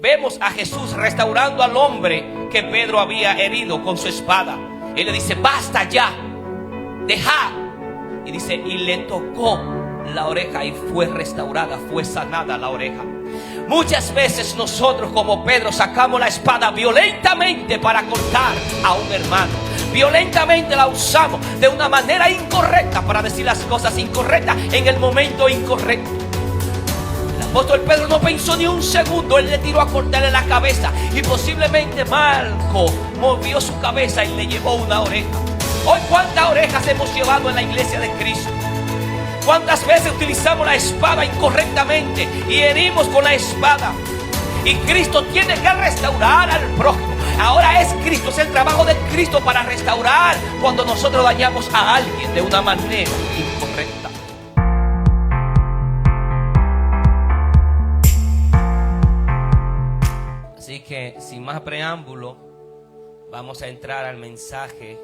vemos a Jesús restaurando al hombre que Pedro había herido con su espada. Él le dice: basta ya, deja. Y dice, y le tocó la oreja y fue restaurada, fue sanada la oreja. Muchas veces nosotros, como Pedro, sacamos la espada violentamente para cortar a un hermano. Violentamente la usamos de una manera incorrecta para decir las cosas incorrectas en el momento incorrecto. El apóstol Pedro no pensó ni un segundo. Él le tiró a cortarle la cabeza y posiblemente Marco movió su cabeza y le llevó una oreja. Hoy, ¿cuántas orejas hemos llevado en la iglesia de Cristo? ¿Cuántas veces utilizamos la espada incorrectamente y herimos con la espada? Y Cristo tiene que restaurar al prójimo. Ahora es Cristo, es el trabajo de Cristo para restaurar cuando nosotros dañamos a alguien de una manera incorrecta. Así que, sin más preámbulo, vamos a entrar al mensaje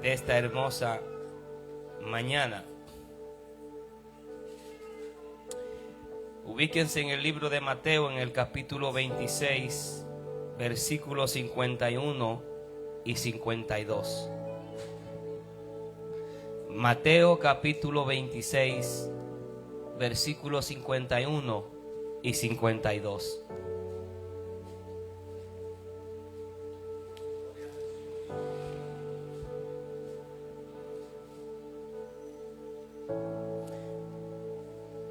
de esta hermosa mañana. Ubíquense en el libro de Mateo, en el capítulo 26, versículos 51 y 52. Mateo capítulo 26, versículos 51 y 52.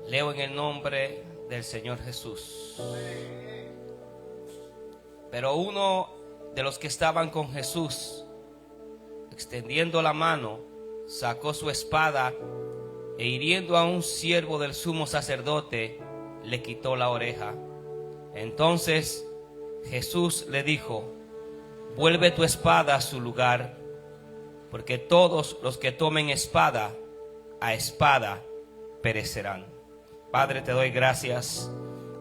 Leo en el nombre del Señor Jesús. Pero uno de los que estaban con Jesús, extendiendo la mano, sacó su espada e hiriendo a un siervo del sumo sacerdote, le quitó la oreja. Entonces Jesús le dijo: vuelve tu espada a su lugar, porque todos los que tomen espada, a espada perecerán. Padre, te doy gracias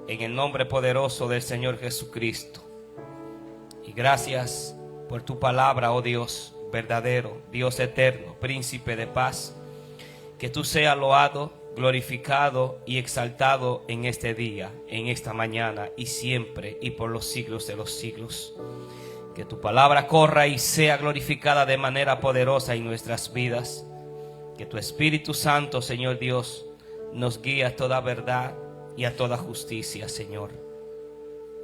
en el nombre poderoso del Señor Jesucristo. Y gracias por tu palabra, oh Dios verdadero, Dios eterno, príncipe de paz. Que tú seas loado, glorificado y exaltado en este día, en esta mañana y siempre y por los siglos de los siglos. Que tu palabra corra y sea glorificada de manera poderosa en nuestras vidas. Que tu Espíritu Santo, Señor Dios, nos guíe a toda verdad y a toda justicia, Señor.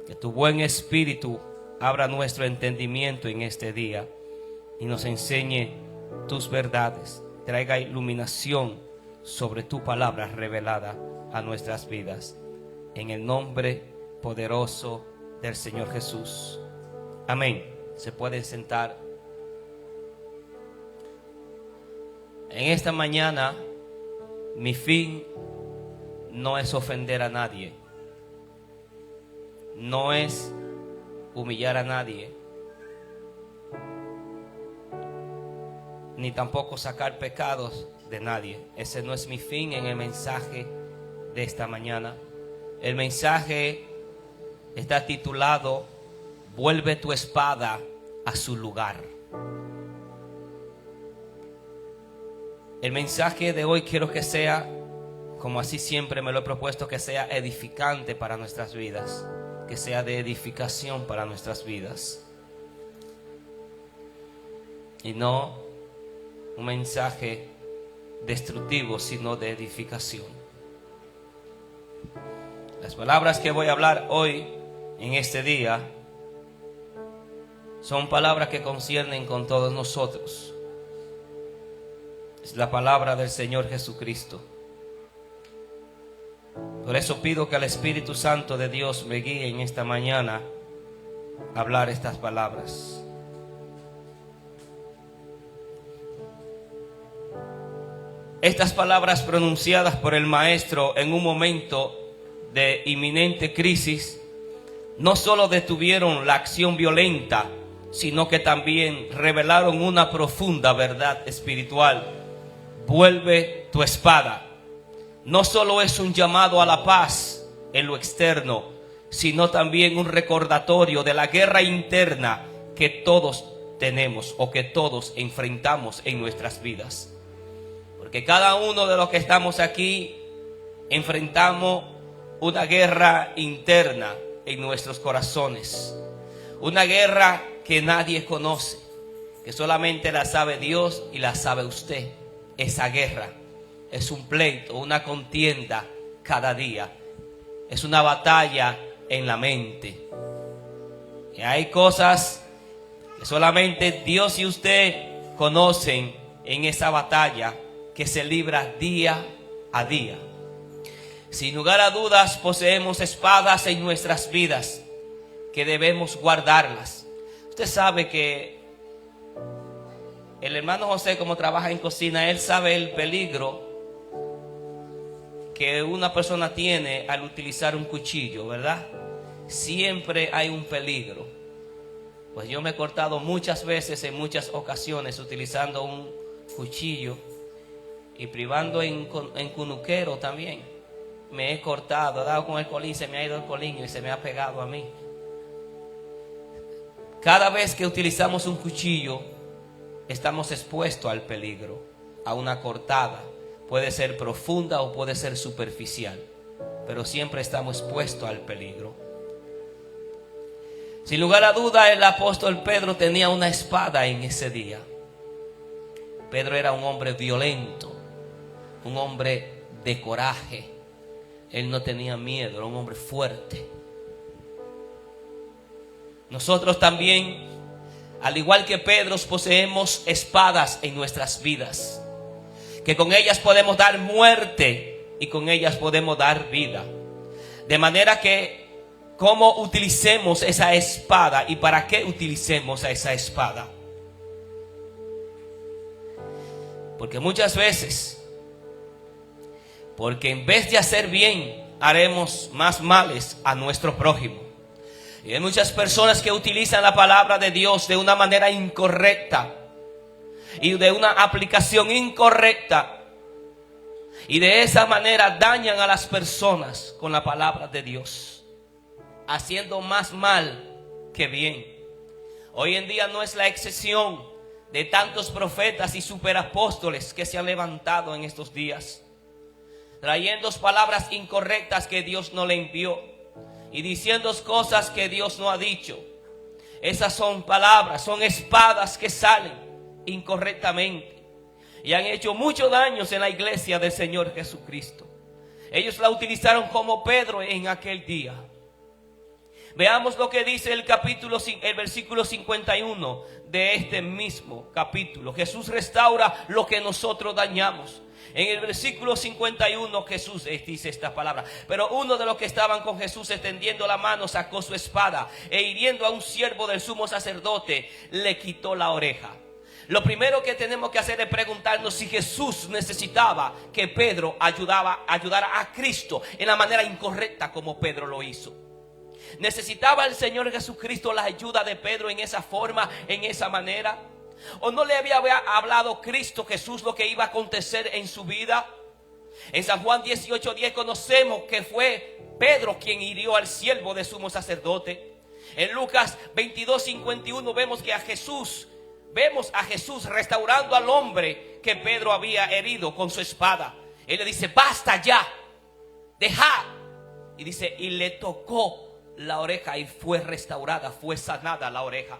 Que tu buen Espíritu abra nuestro entendimiento en este día y nos enseñe tus verdades. Traiga iluminación sobre tu palabra revelada a nuestras vidas. En el nombre poderoso del Señor Jesús. Amén. Se pueden sentar. En esta mañana, mi fin no es ofender a nadie, no es humillar a nadie, ni tampoco sacar pecados de nadie. Ese no es mi fin en el mensaje de esta mañana. El mensaje está titulado: vuelve tu espada a su lugar. El mensaje de hoy quiero que sea, como así siempre me lo he propuesto, que sea edificante para nuestras vidas, que sea de edificación para nuestras vidas, y no un mensaje destructivo, sino de edificación. Las palabras que voy a hablar hoy, en este día, son palabras que conciernen con todos nosotros. Es la palabra del Señor Jesucristo. Por eso pido que el Espíritu Santo de Dios me guíe en esta mañana a hablar estas palabras. Estas palabras pronunciadas por el Maestro en un momento de inminente crisis no solo detuvieron la acción violenta, sino que también revelaron una profunda verdad espiritual. Vuelve tu espada. No solo es un llamado a la paz en lo externo, sino también un recordatorio de la guerra interna que todos tenemos o que todos enfrentamos en nuestras vidas. Porque cada uno de los que estamos aquí enfrentamos una guerra interna en nuestros corazones. Una guerra que nadie conoce, que solamente la sabe Dios y la sabe usted. Esa guerra es un pleito, una contienda cada día. Es una batalla en la mente. Y hay cosas que solamente Dios y usted conocen en esa batalla que se libra día a día. Sin lugar a dudas, poseemos espadas en nuestras vidas que debemos guardarlas. Usted sabe que el hermano José, como trabaja en cocina, él sabe el peligro que una persona tiene al utilizar un cuchillo, ¿verdad? Siempre hay un peligro. Pues yo me he cortado muchas veces, en muchas ocasiones, utilizando un cuchillo, y privando en cunuquero también. Me he cortado, he dado con el colín, se me ha ido el colín y se me ha pegado a mí. Cada vez que utilizamos un cuchillo, estamos expuestos al peligro, a una cortada. Puede ser profunda o puede ser superficial, pero siempre estamos expuestos al peligro. Sin lugar a duda, el apóstol Pedro tenía una espada en ese día. Pedro era un hombre violento, un hombre de coraje. Él no tenía miedo, era un hombre fuerte. Nosotros también, al igual que Pedro, poseemos espadas en nuestras vidas, que con ellas podemos dar muerte y con ellas podemos dar vida. De manera que, ¿cómo utilicemos esa espada y para qué utilicemos a esa espada? Porque muchas veces, porque en vez de hacer bien, haremos más males a nuestro prójimo. Y hay muchas personas que utilizan la palabra de Dios de una manera incorrecta y de una aplicación incorrecta, y de esa manera dañan a las personas con la palabra de Dios, haciendo más mal que bien. Hoy en día no es la excepción de tantos profetas y superapóstoles que se han levantado en estos días, trayendo palabras incorrectas que Dios no le envió y diciendo cosas que Dios no ha dicho. Esas son palabras, son espadas que salen incorrectamente y han hecho mucho daño en la iglesia del Señor Jesucristo. Ellos la utilizaron como Pedro en aquel día. Veamos lo que dice el versículo 51 de este mismo capítulo. Jesús restaura lo que nosotros dañamos. En el versículo 51 Jesús dice esta palabra: pero uno de los que estaban con Jesús, extendiendo la mano, sacó su espada e hiriendo a un siervo del sumo sacerdote, le quitó la oreja. Lo primero que tenemos que hacer es preguntarnos si Jesús necesitaba que Pedro ayudara a Cristo en la manera incorrecta como Pedro lo hizo. ¿Necesitaba el Señor Jesucristo la ayuda de Pedro en esa forma, en esa manera? ¿O no le había hablado Cristo Jesús lo que iba a acontecer en su vida? En San Juan 18:10 conocemos que fue Pedro quien hirió al siervo de sumo sacerdote. En Lucas 22:51 vemos a Jesús restaurando al hombre que Pedro había herido con su espada. Él le dice: basta ya, deja. Y dice, y le tocó la oreja y fue restaurada, fue sanada la oreja.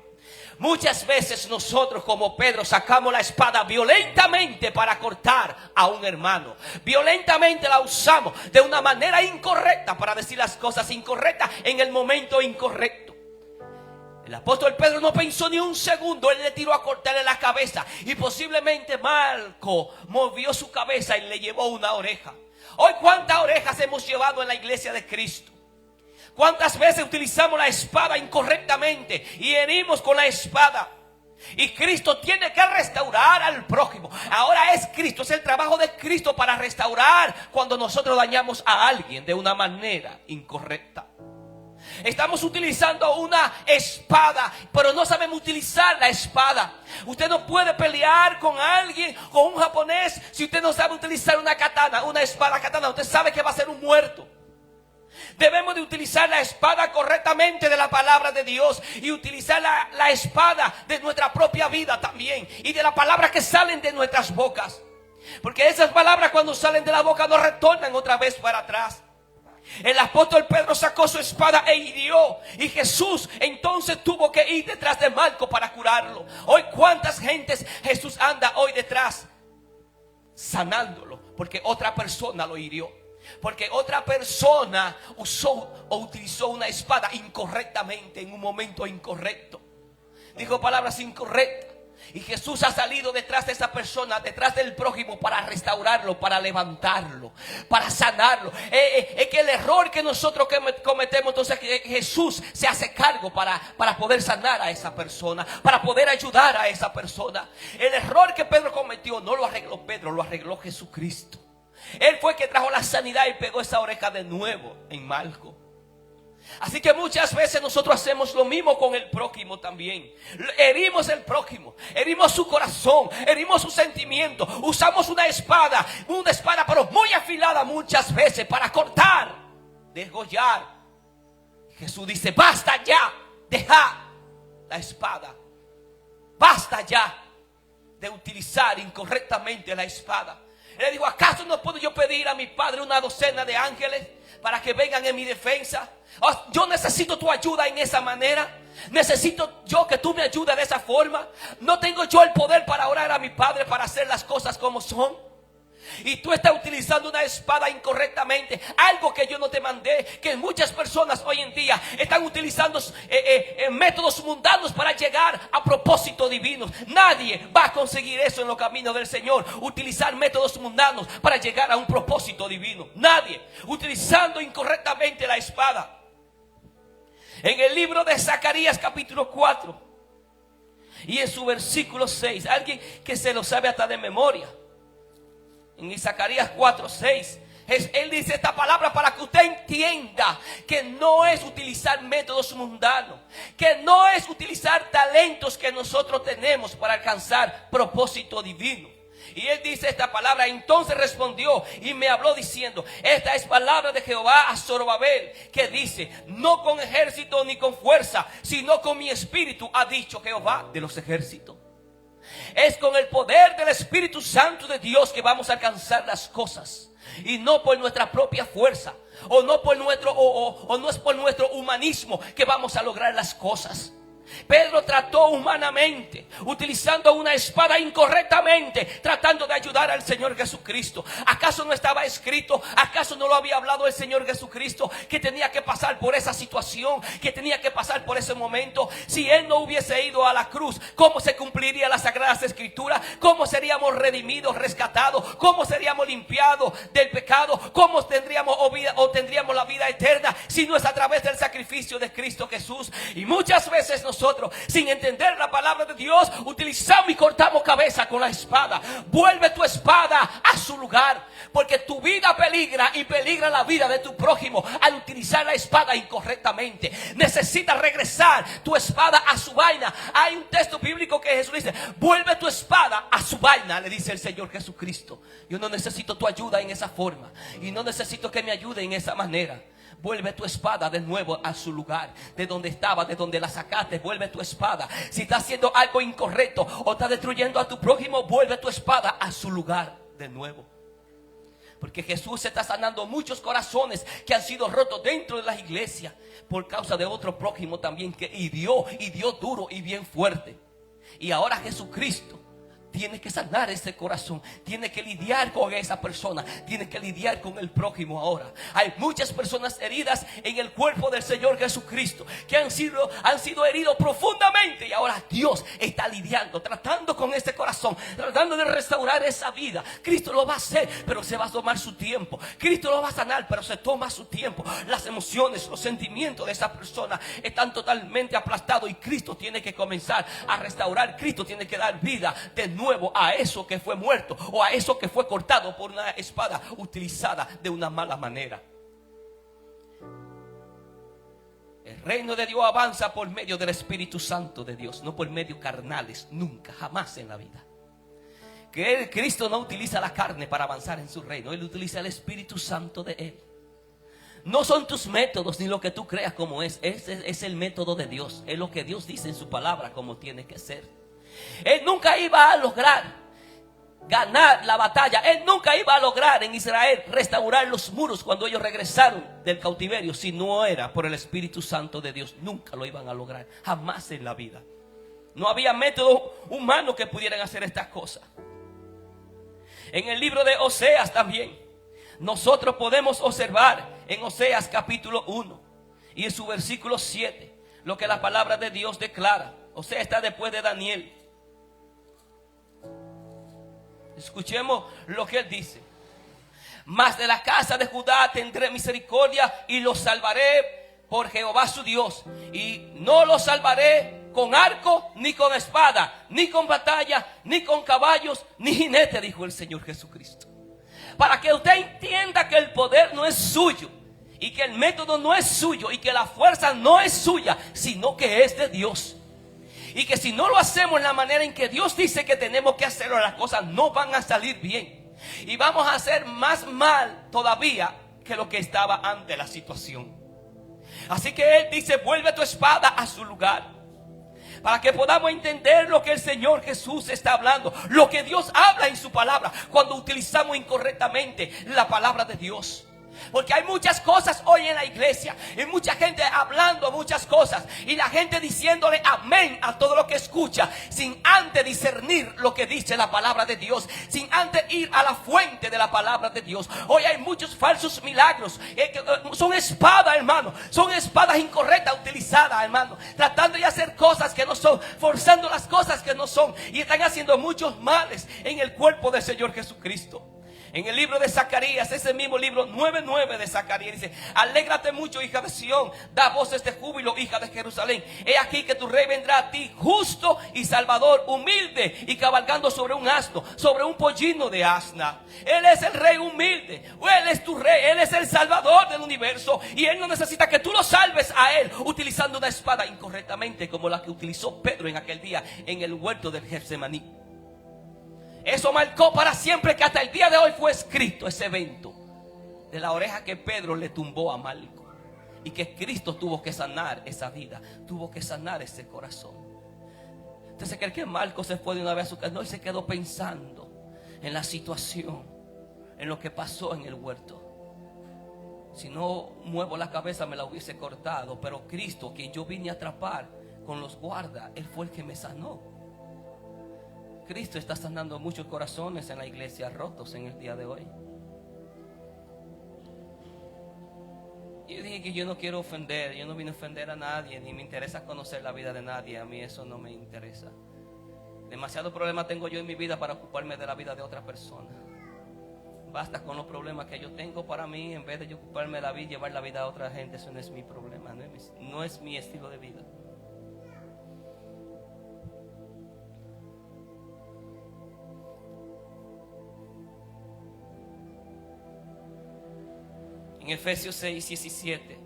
Muchas veces nosotros como Pedro sacamos la espada violentamente para cortar a un hermano. Violentamente la usamos de una manera incorrecta para decir las cosas incorrectas en el momento incorrecto. El apóstol Pedro no pensó ni un segundo, él le tiró a cortarle la cabeza y posiblemente Marco movió su cabeza y le llevó una oreja. Hoy, ¿cuántas orejas hemos llevado en la iglesia de Cristo? ¿Cuántas veces utilizamos la espada incorrectamente y herimos con la espada? Y Cristo tiene que restaurar al prójimo. Ahora es Cristo, es el trabajo de Cristo para restaurar cuando nosotros dañamos a alguien de una manera incorrecta. Estamos utilizando una espada, pero no sabemos utilizar la espada. Usted no puede pelear con alguien, con un japonés, si usted no sabe utilizar una katana, una espada katana. Usted sabe que va a ser un muerto. Debemos de utilizar la espada correctamente de la palabra de Dios y utilizar la espada de nuestra propia vida también y de las palabras que salen de nuestras bocas, porque esas palabras cuando salen de la boca no retornan otra vez para atrás. El apóstol Pedro sacó su espada e hirió. Y Jesús entonces tuvo que ir detrás de Malco para curarlo. Hoy cuántas gentes Jesús anda hoy detrás sanándolo, porque otra persona lo hirió, porque otra persona usó o utilizó una espada incorrectamente en un momento incorrecto, dijo palabras incorrectas. Y Jesús ha salido detrás de esa persona, detrás del prójimo, para restaurarlo, para levantarlo, para sanarlo. Es que el error que nosotros cometemos, entonces que Jesús se hace cargo para poder sanar a esa persona, para poder ayudar a esa persona. El error que Pedro cometió no lo arregló Pedro, lo arregló Jesucristo. Él fue el que trajo la sanidad y pegó esa oreja de nuevo en Malco. Así que muchas veces nosotros hacemos lo mismo con el prójimo también. Herimos el prójimo, herimos su corazón, herimos su sentimiento. Usamos una espada pero muy afilada muchas veces para cortar, desgollar. Jesús dice: basta ya, deja la espada. Basta ya de utilizar incorrectamente la espada. Él le dijo: ¿acaso no puedo yo pedir a mi Padre una docena de ángeles para que vengan en mi defensa? Yo necesito tu ayuda en esa manera. Necesito yo que tú me ayudes de esa forma. No tengo yo el poder para orar a mi Padre para hacer las cosas como son. Y tú estás utilizando una espada incorrectamente, algo que yo no te mandé. Que muchas personas hoy en día están utilizando métodos mundanos para llegar a propósitos divinos. Nadie va a conseguir eso en los caminos del Señor, utilizar métodos mundanos para llegar a un propósito divino. Nadie, utilizando incorrectamente la espada. En el libro de Zacarías capítulo 4 y en su versículo 6, alguien que se lo sabe hasta de memoria, en Zacarías 4:6, él dice esta palabra para que usted entienda que no es utilizar métodos mundanos, que no es utilizar talentos que nosotros tenemos para alcanzar propósito divino. Y él dice esta palabra: entonces respondió y me habló diciendo: esta es palabra de Jehová a Zorobabel, que dice: no con ejército ni con fuerza, sino con mi espíritu, ha dicho Jehová de los ejércitos. Es con el poder del Espíritu Santo de Dios que vamos a alcanzar las cosas, y no por nuestra propia fuerza, o no es por nuestro humanismo que vamos a lograr las cosas. Pedro trató humanamente, utilizando una espada incorrectamente, tratando de ayudar al Señor Jesucristo. ¿Acaso no estaba escrito? ¿Acaso no lo había hablado el Señor Jesucristo, que tenía que pasar por esa situación, que tenía que pasar por ese momento? Si Él no hubiese ido a la cruz, ¿cómo se cumpliría las Sagradas Escrituras? ¿Cómo seríamos redimidos, rescatados? ¿Cómo seríamos limpiados del pecado? ¿Cómo tendríamos la vida eterna si no es a través del sacrificio de Cristo Jesús? Y muchas veces nosotros, sin entender la palabra de Dios, utilizamos y cortamos cabeza con la espada. Vuelve tu espada a su lugar, porque tu vida peligra y peligra la vida de tu prójimo al utilizar la espada incorrectamente. Necesitas regresar tu espada a su vaina. Hay un texto bíblico que Jesús dice: vuelve tu espada a su vaina, le dice el Señor Jesucristo. Yo no necesito tu ayuda en esa forma, y no necesito que me ayude en esa manera. Vuelve tu espada de nuevo a su lugar, de donde estaba, de donde la sacaste. Vuelve tu espada. Si estás haciendo algo incorrecto o estás destruyendo a tu prójimo, vuelve tu espada a su lugar de nuevo. Porque Jesús está sanando muchos corazones que han sido rotos dentro de las iglesias por causa de otro prójimo también que hirió duro y bien fuerte. Y ahora Jesucristo tiene que sanar ese corazón, tiene que lidiar con esa persona, tiene que lidiar con el prójimo ahora. Hay muchas personas heridas en el cuerpo del Señor Jesucristo que han sido heridos profundamente, y ahora Dios está lidiando, tratando con ese corazón, tratando de restaurar esa vida. Cristo lo va a hacer, pero se va a tomar su tiempo. Cristo lo va a sanar, pero se toma su tiempo. Las emociones, los sentimientos de esa persona están totalmente aplastados, y Cristo tiene que comenzar a restaurar. Cristo tiene que dar vida de nuevo a eso que fue muerto, o a eso que fue cortado por una espada utilizada de una mala manera. El reino de Dios avanza por medio del Espíritu Santo de Dios, no por medios carnales, nunca, jamás en la vida. Que Cristo no utiliza la carne para avanzar en su reino, Él utiliza el Espíritu Santo de Él. No son tus métodos ni lo que tú creas como es. Ese es el método de Dios, es lo que Dios dice en su palabra como tiene que ser. Él nunca iba a lograr ganar la batalla. Él nunca iba a lograr en Israel restaurar los muros cuando ellos regresaron del cautiverio. Si no era por el Espíritu Santo de Dios, nunca lo iban a lograr. Jamás en la vida. No había método humano que pudieran hacer estas cosas. En el libro de Oseas también, nosotros podemos observar en Oseas capítulo 1 y en su versículo 7 lo que la palabra de Dios declara. Oseas está después de Daniel. Escuchemos lo que él dice. Mas de la casa de Judá tendré misericordia y los salvaré por Jehová su Dios. Y no los salvaré con arco, ni con espada, ni con batalla, ni con caballos, ni jinete, dijo el Señor Jesucristo. Para que usted entienda que el poder no es suyo, y que el método no es suyo, y que la fuerza no es suya, sino que es de Dios. Y que si no lo hacemos en la manera en que Dios dice que tenemos que hacerlo, las cosas no van a salir bien. Y vamos a hacer más mal todavía que lo que estaba antes la situación. Así que Él dice, vuelve tu espada a su lugar. Para que podamos entender lo que el Señor Jesús está hablando. Lo que Dios habla en su palabra. Cuando utilizamos incorrectamente la palabra de Dios. Porque hay muchas cosas hoy en la iglesia. Y mucha gente hablando muchas cosas. Y la gente diciéndole amén a todo lo que escucha. Sin antes discernir lo que dice la palabra de Dios. Sin antes ir a la fuente de la palabra de Dios. Hoy hay muchos falsos milagros. Son espadas, hermano. Son espadas incorrectas utilizadas, hermano. Tratando de hacer cosas que no son. Forzando las cosas que no son. Y están haciendo muchos males en el cuerpo del Señor Jesucristo. En el libro de Zacarías, ese mismo libro 9:9 de Zacarías dice: alégrate mucho, hija de Sión, da voces de júbilo, hija de Jerusalén. He aquí que tu rey vendrá a ti, justo y salvador, humilde y cabalgando sobre un asno, sobre un pollino de asna. Él es el rey humilde, Él es tu rey, Él es el salvador del universo. Y Él no necesita que tú lo salves a Él utilizando una espada incorrectamente, como la que utilizó Pedro en aquel día en el huerto del Getsemaní. Eso marcó para siempre, que hasta el día de hoy fue escrito ese evento de la oreja que Pedro le tumbó a Malco. Y que Cristo tuvo que sanar esa vida, tuvo que sanar ese corazón. Usted se cree que Malco se fue de una vez a su casa. No, él se quedó pensando en la situación, en lo que pasó en el huerto. Si no muevo la cabeza me la hubiese cortado. Pero Cristo, quien yo vine a atrapar con los guardas, Él fue el que me sanó. Cristo está sanando muchos corazones en la iglesia rotos en el día de hoy. Yo dije que yo no quiero ofender, yo no vine a ofender a nadie, ni me interesa conocer la vida de nadie. A mí eso no me interesa. Demasiado problema tengo yo en mi vida para ocuparme de la vida de otra persona. Basta con los problemas que yo tengo para mí, en vez de yo ocuparme de la vida y llevar la vida a otra gente. Eso no es mi problema, no es mi estilo de vida. En Efesios 6:17,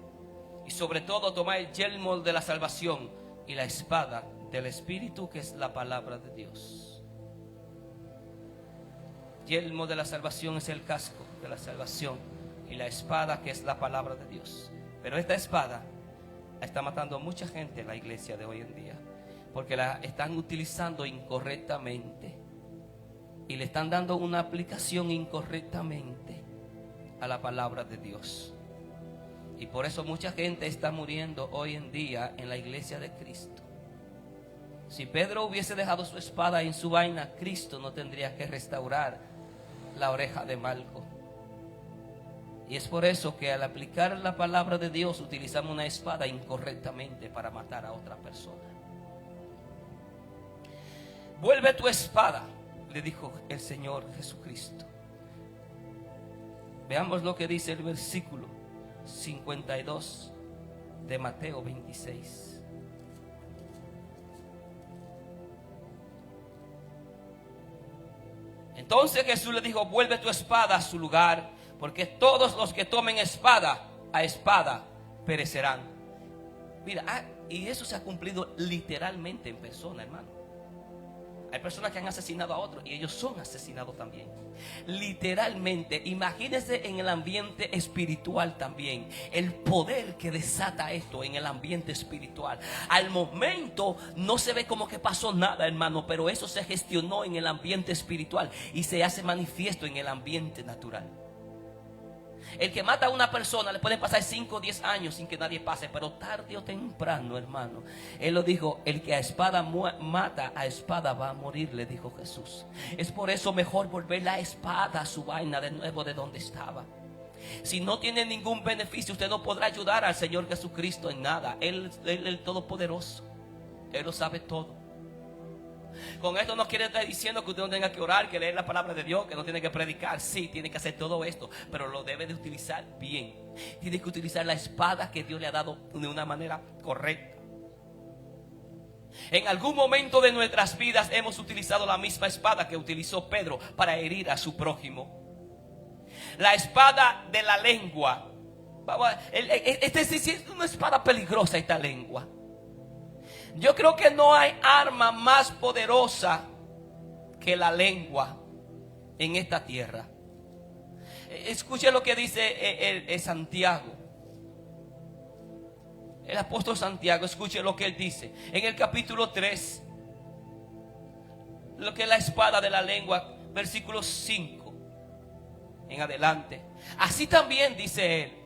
y sobre todo tomad el yelmo de la salvación y la espada del Espíritu, que es la palabra de Dios. Yelmo de la salvación es el casco de la salvación, y la espada, que es la palabra de Dios. Pero esta espada está matando a mucha gente en la iglesia de hoy en día, porque la están utilizando incorrectamente y le están dando una aplicación incorrectamente a la palabra de Dios. Y por eso mucha gente está muriendo hoy en día en la iglesia de Cristo. Si Pedro hubiese dejado su espada en su vaina, Cristo no tendría que restaurar la oreja de Malco. Y es por eso que al aplicar la palabra de Dios utilizamos una espada incorrectamente para matar a otra persona. Vuelve tu espada, le dijo el Señor Jesucristo. Veamos lo que dice el versículo 52 de Mateo 26. Entonces Jesús le dijo: vuelve tu espada a su lugar, porque todos los que tomen espada a espada perecerán. Mira, y eso se ha cumplido literalmente en persona, hermano. Hay personas que han asesinado a otros y ellos son asesinados también. Literalmente, imagínense en el ambiente espiritual también. El poder que desata esto en el ambiente espiritual. Al momento no se ve como que pasó nada, hermano, pero eso se gestionó en el ambiente espiritual y se hace manifiesto en el ambiente natural. El que mata a una persona le pueden pasar 5 o 10 años sin que nadie pase, pero tarde o temprano, hermano, Él lo dijo, el que a espada mata, a espada va a morir, le dijo Jesús. Es por eso mejor volver la espada a su vaina de nuevo de donde estaba. Si no tiene ningún beneficio, usted no podrá ayudar al Señor Jesucristo en nada. Él es el Todopoderoso, Él lo sabe todo. Con esto no quiere estar diciendo que usted no tenga que orar, que leer la palabra de Dios, que no tiene que predicar. Sí, tiene que hacer todo esto, pero lo debe de utilizar bien. Tiene que utilizar la espada que Dios le ha dado de una manera correcta. En algún momento de nuestras vidas hemos utilizado la misma espada que utilizó Pedro para herir a su prójimo. La espada de la lengua. Esta es una espada peligrosa, esta lengua. Yo creo que no hay arma más poderosa que la lengua en esta tierra. Escuche lo que dice Santiago. El apóstol Santiago, escuche lo que él dice. En el capítulo 3, lo que es la espada de la lengua, versículo 5 en adelante. Así también dice él.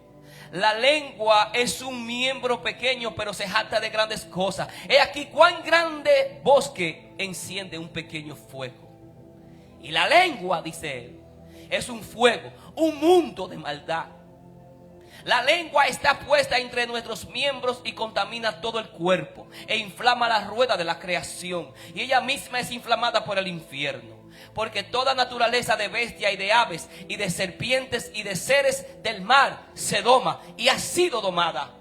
La lengua es un miembro pequeño, pero se jacta de grandes cosas. He aquí cuán grande bosque enciende un pequeño fuego. Y la lengua, dice él, es un fuego, un mundo de maldad. La lengua está puesta entre nuestros miembros y contamina todo el cuerpo e inflama la rueda de la creación. Y ella misma es inflamada por el infierno. Porque toda naturaleza de bestia y de aves y de serpientes y de seres del mar se doma y ha sido domada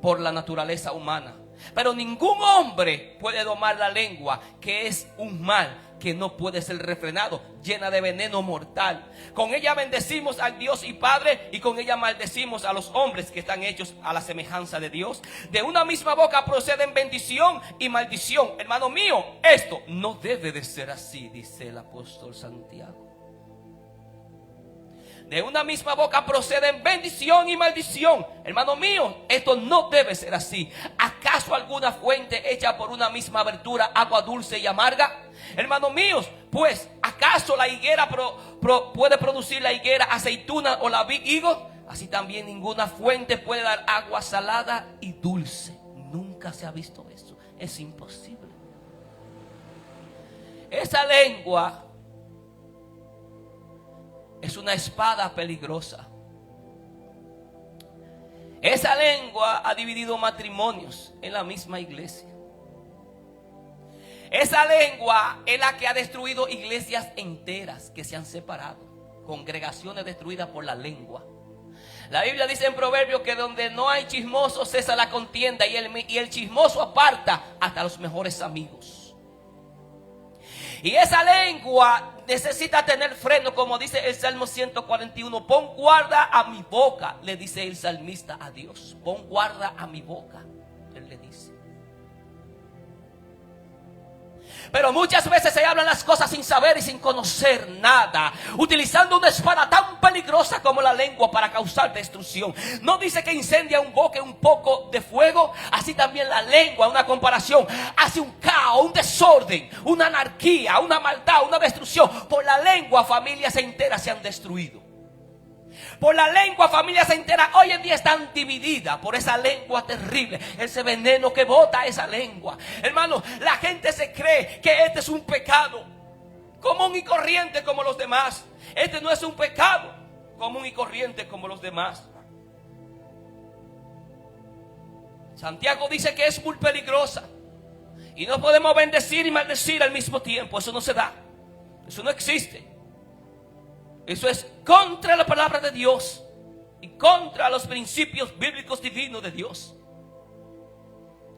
por la naturaleza humana. Pero ningún hombre puede domar la lengua, que es un mal que no puede ser refrenado, llena de veneno mortal. Con ella bendecimos al Dios y Padre, y con ella maldecimos a los hombres que están hechos a la semejanza de Dios. De una misma boca proceden bendición y maldición. Hermano mío, esto no debe de ser así, dice el apóstol Santiago. De una misma boca proceden bendición y maldición. Hermano mío, esto no debe ser así. ¿Acaso alguna fuente hecha por una misma abertura, agua dulce y amarga? Hermanos míos, pues, ¿acaso la higuera puede producir la higuera aceituna o la vid higo? Así también ninguna fuente puede dar agua salada y dulce. Nunca se ha visto eso. Es imposible. Esa lengua es una espada peligrosa. Esa lengua ha dividido matrimonios en la misma iglesia. Esa lengua es la que ha destruido iglesias enteras que se han separado. Congregaciones destruidas por la lengua. La Biblia dice en Proverbios que donde no hay chismosos cesa la contienda, y el chismoso aparta hasta los mejores amigos. Y esa lengua necesita tener freno, como dice el Salmo 141. Pon guarda a mi boca, le dice el salmista a Dios. Pon guarda a mi boca, él le dice. Pero muchas veces se hablan las cosas sin saber y sin conocer nada, utilizando una espada tan peligrosa como la lengua para causar destrucción. No dice que incendia un bosque un poco de fuego. Así también la lengua, una comparación, hace un caos, un desorden, una anarquía, una maldad, una destrucción. Por la lengua familias enteras se han destruido. Por la lengua familias enteras hoy en día están divididas por esa lengua terrible, ese veneno que bota esa lengua. Hermano, la gente se cree que este es un pecado común y corriente como los demás. Este no es un pecado común y corriente como los demás. Santiago dice que es muy peligrosa y no podemos bendecir y maldecir al mismo tiempo. Eso no se da, eso no existe. Eso es contra la palabra de Dios y contra los principios bíblicos divinos de Dios.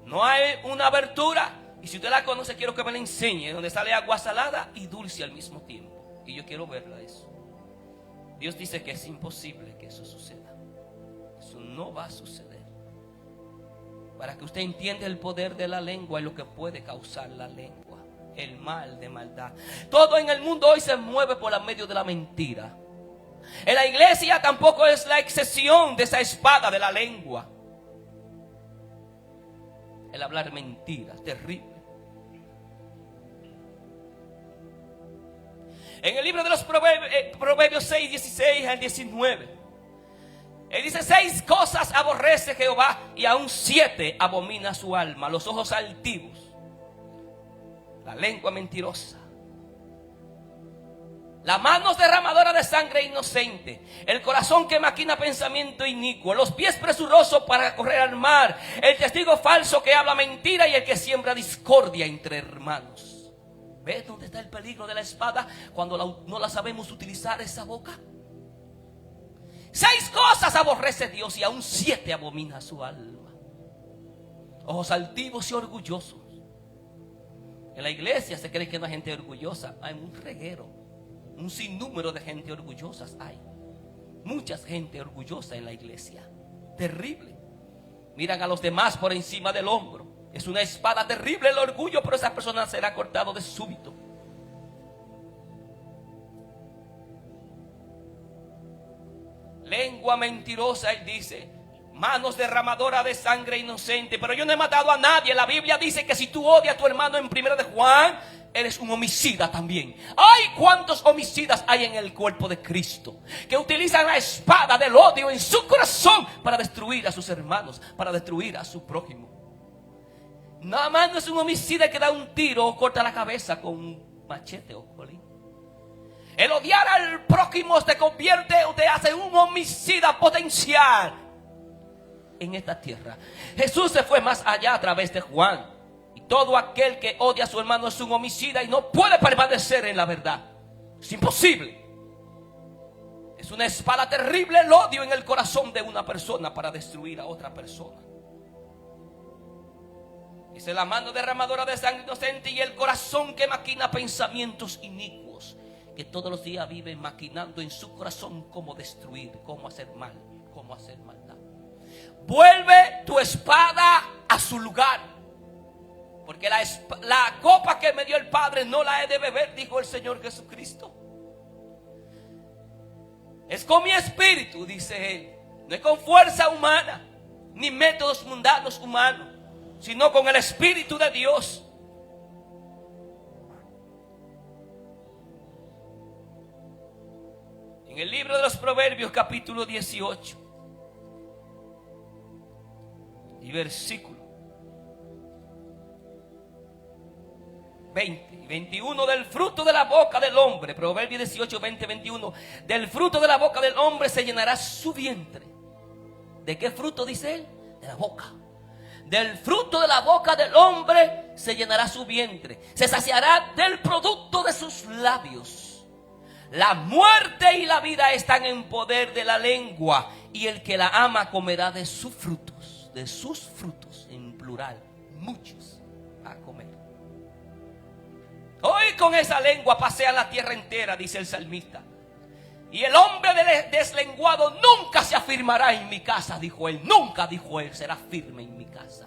No hay una abertura, y si usted la conoce, quiero que me la enseñe, donde sale agua salada y dulce al mismo tiempo. Y yo quiero verla eso. Dios dice que es imposible que eso suceda. Eso no va a suceder. Para que usted entienda el poder de la lengua y lo que puede causar la lengua. el mal de maldad. Todo en el mundo hoy se mueve por el medio de la mentira. En la iglesia tampoco es la excepción de esa espada de la lengua. El hablar mentira, terrible. En el libro de los Proverbios 6, 16 al 19, él dice: 6 cosas aborrece Jehová, y aún 7 abomina su alma: los ojos altivos, la lengua mentirosa, las manos derramadoras de sangre inocente, el corazón que maquina pensamiento inicuo, los pies presurosos para correr al mar, el testigo falso que habla mentira y el que siembra discordia entre hermanos. ¿Ves dónde está el peligro de la espada cuando no la sabemos utilizar, esa boca? 6 cosas aborrece Dios y aún 7 abomina su alma: ojos altivos y orgullosos. En la iglesia se cree que no hay gente orgullosa. Hay un reguero, un sinnúmero de gente orgullosa hay. Mucha gente orgullosa en la iglesia. Terrible. Miran a los demás por encima del hombro. Es una espada terrible el orgullo, pero esa persona será cortado de súbito. Lengua mentirosa, él dice, manos derramadoras de sangre inocente. Pero yo no he matado a nadie. La Biblia dice que si tú odias a tu hermano en 1 de Juan, eres un homicida también. ¡Ay, cuántos homicidas hay en el cuerpo de Cristo! Que utilizan la espada del odio en su corazón para destruir a sus hermanos, para destruir a su prójimo. Nada más no es un homicida que da un tiro o corta la cabeza con un machete o colín. El odiar al prójimo te convierte o te hace un homicida potencial en esta tierra. Jesús se fue más allá a través de Juan. Y todo aquel que odia a su hermano es un homicida y no puede permanecer en la verdad. Es imposible. Es una espada terrible el odio en el corazón de una persona para destruir a otra persona. Dice: la mano derramadora de sangre inocente y el corazón que maquina pensamientos inicuos. Que todos los días vive maquinando en su corazón cómo destruir, cómo hacer mal, cómo hacer maldad. Vuelve tu espada a su lugar. Porque la copa que me dio el Padre no la he de beber, dijo el Señor Jesucristo. Es con mi espíritu, dice Él. No es con fuerza humana, ni métodos mundanos humanos, sino con el Espíritu de Dios. En el libro de los Proverbios, capítulo 18 y versículo 20 y 21, del fruto de la boca del hombre, Proverbios 18, 20, 21, del fruto de la boca del hombre se llenará su vientre. ¿De qué fruto dice él? De la boca. Del fruto de la boca del hombre se llenará su vientre. Se saciará del producto de sus labios. La muerte y la vida están en poder de la lengua, y el que la ama comerá de sus frutos, en plural, muchos a comer. Hoy con esa lengua pasea la tierra entera, dice el salmista. Y el hombre deslenguado nunca se afirmará en mi casa, dijo él. Nunca, dijo él, será firme en mi casa.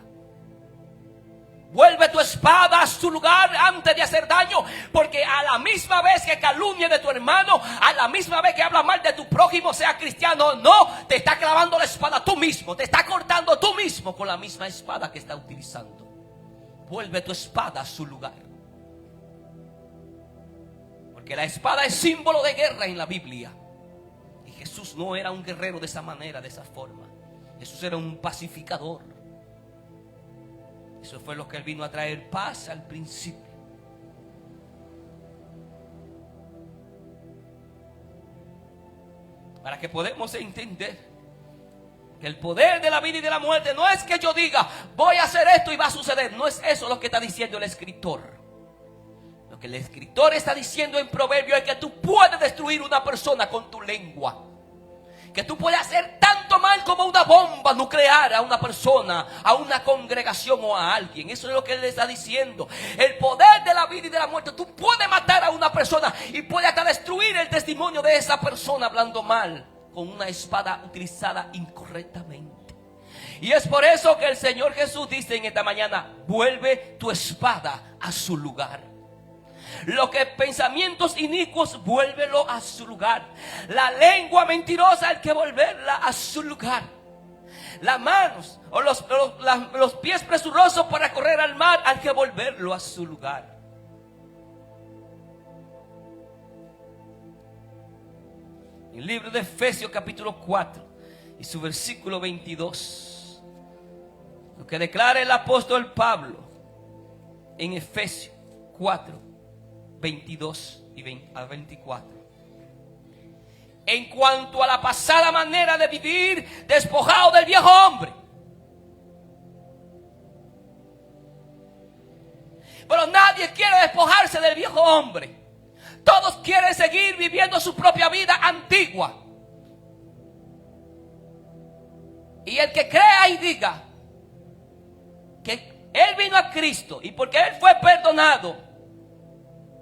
Vuelve tu espada a su lugar antes de hacer daño, porque a la misma vez que calumnia de tu hermano, a la misma vez que habla mal de tu prójimo, sea cristiano, no, te está clavando la espada tú mismo, te está cortando tú mismo con la misma espada que está utilizando. Vuelve tu espada a su lugar. Porque la espada es símbolo de guerra en la Biblia. Y Jesús no era un guerrero de esa manera, de esa forma. Jesús era un pacificador. Eso fue lo que él vino a traer, paz al principio. Para que podamos entender que el poder de la vida y de la muerte no es que yo diga voy a hacer esto y va a suceder. No es eso lo que está diciendo el escritor. Lo que el escritor está diciendo en Proverbios es que tú puedes destruir una persona con tu lengua. Que tú puedes hacer tanto mal como una bomba nuclear a una persona, a una congregación o a alguien. Eso es lo que él está diciendo. El poder de la vida y de la muerte. Tú puedes matar a una persona y puedes hasta destruir el testimonio de esa persona hablando mal con una espada utilizada incorrectamente. Y es por eso que el Señor Jesús dice en esta mañana: vuelve tu espada a su lugar. Lo que pensamientos inicuos, vuélvelo a su lugar. La lengua mentirosa hay que volverla a su lugar. Las manos o los pies presurosos para correr al mar, hay que volverlo a su lugar. En el libro de Efesios capítulo 4 y su versículo 22, lo que declara el apóstol Pablo en Efesios 4, 22 a 24. En cuanto a la pasada manera de vivir, despojado del viejo hombre. Pero nadie quiere despojarse del viejo hombre. Todos quieren seguir viviendo su propia vida antigua. Y el que crea y diga que él vino a Cristo y porque él fue perdonado,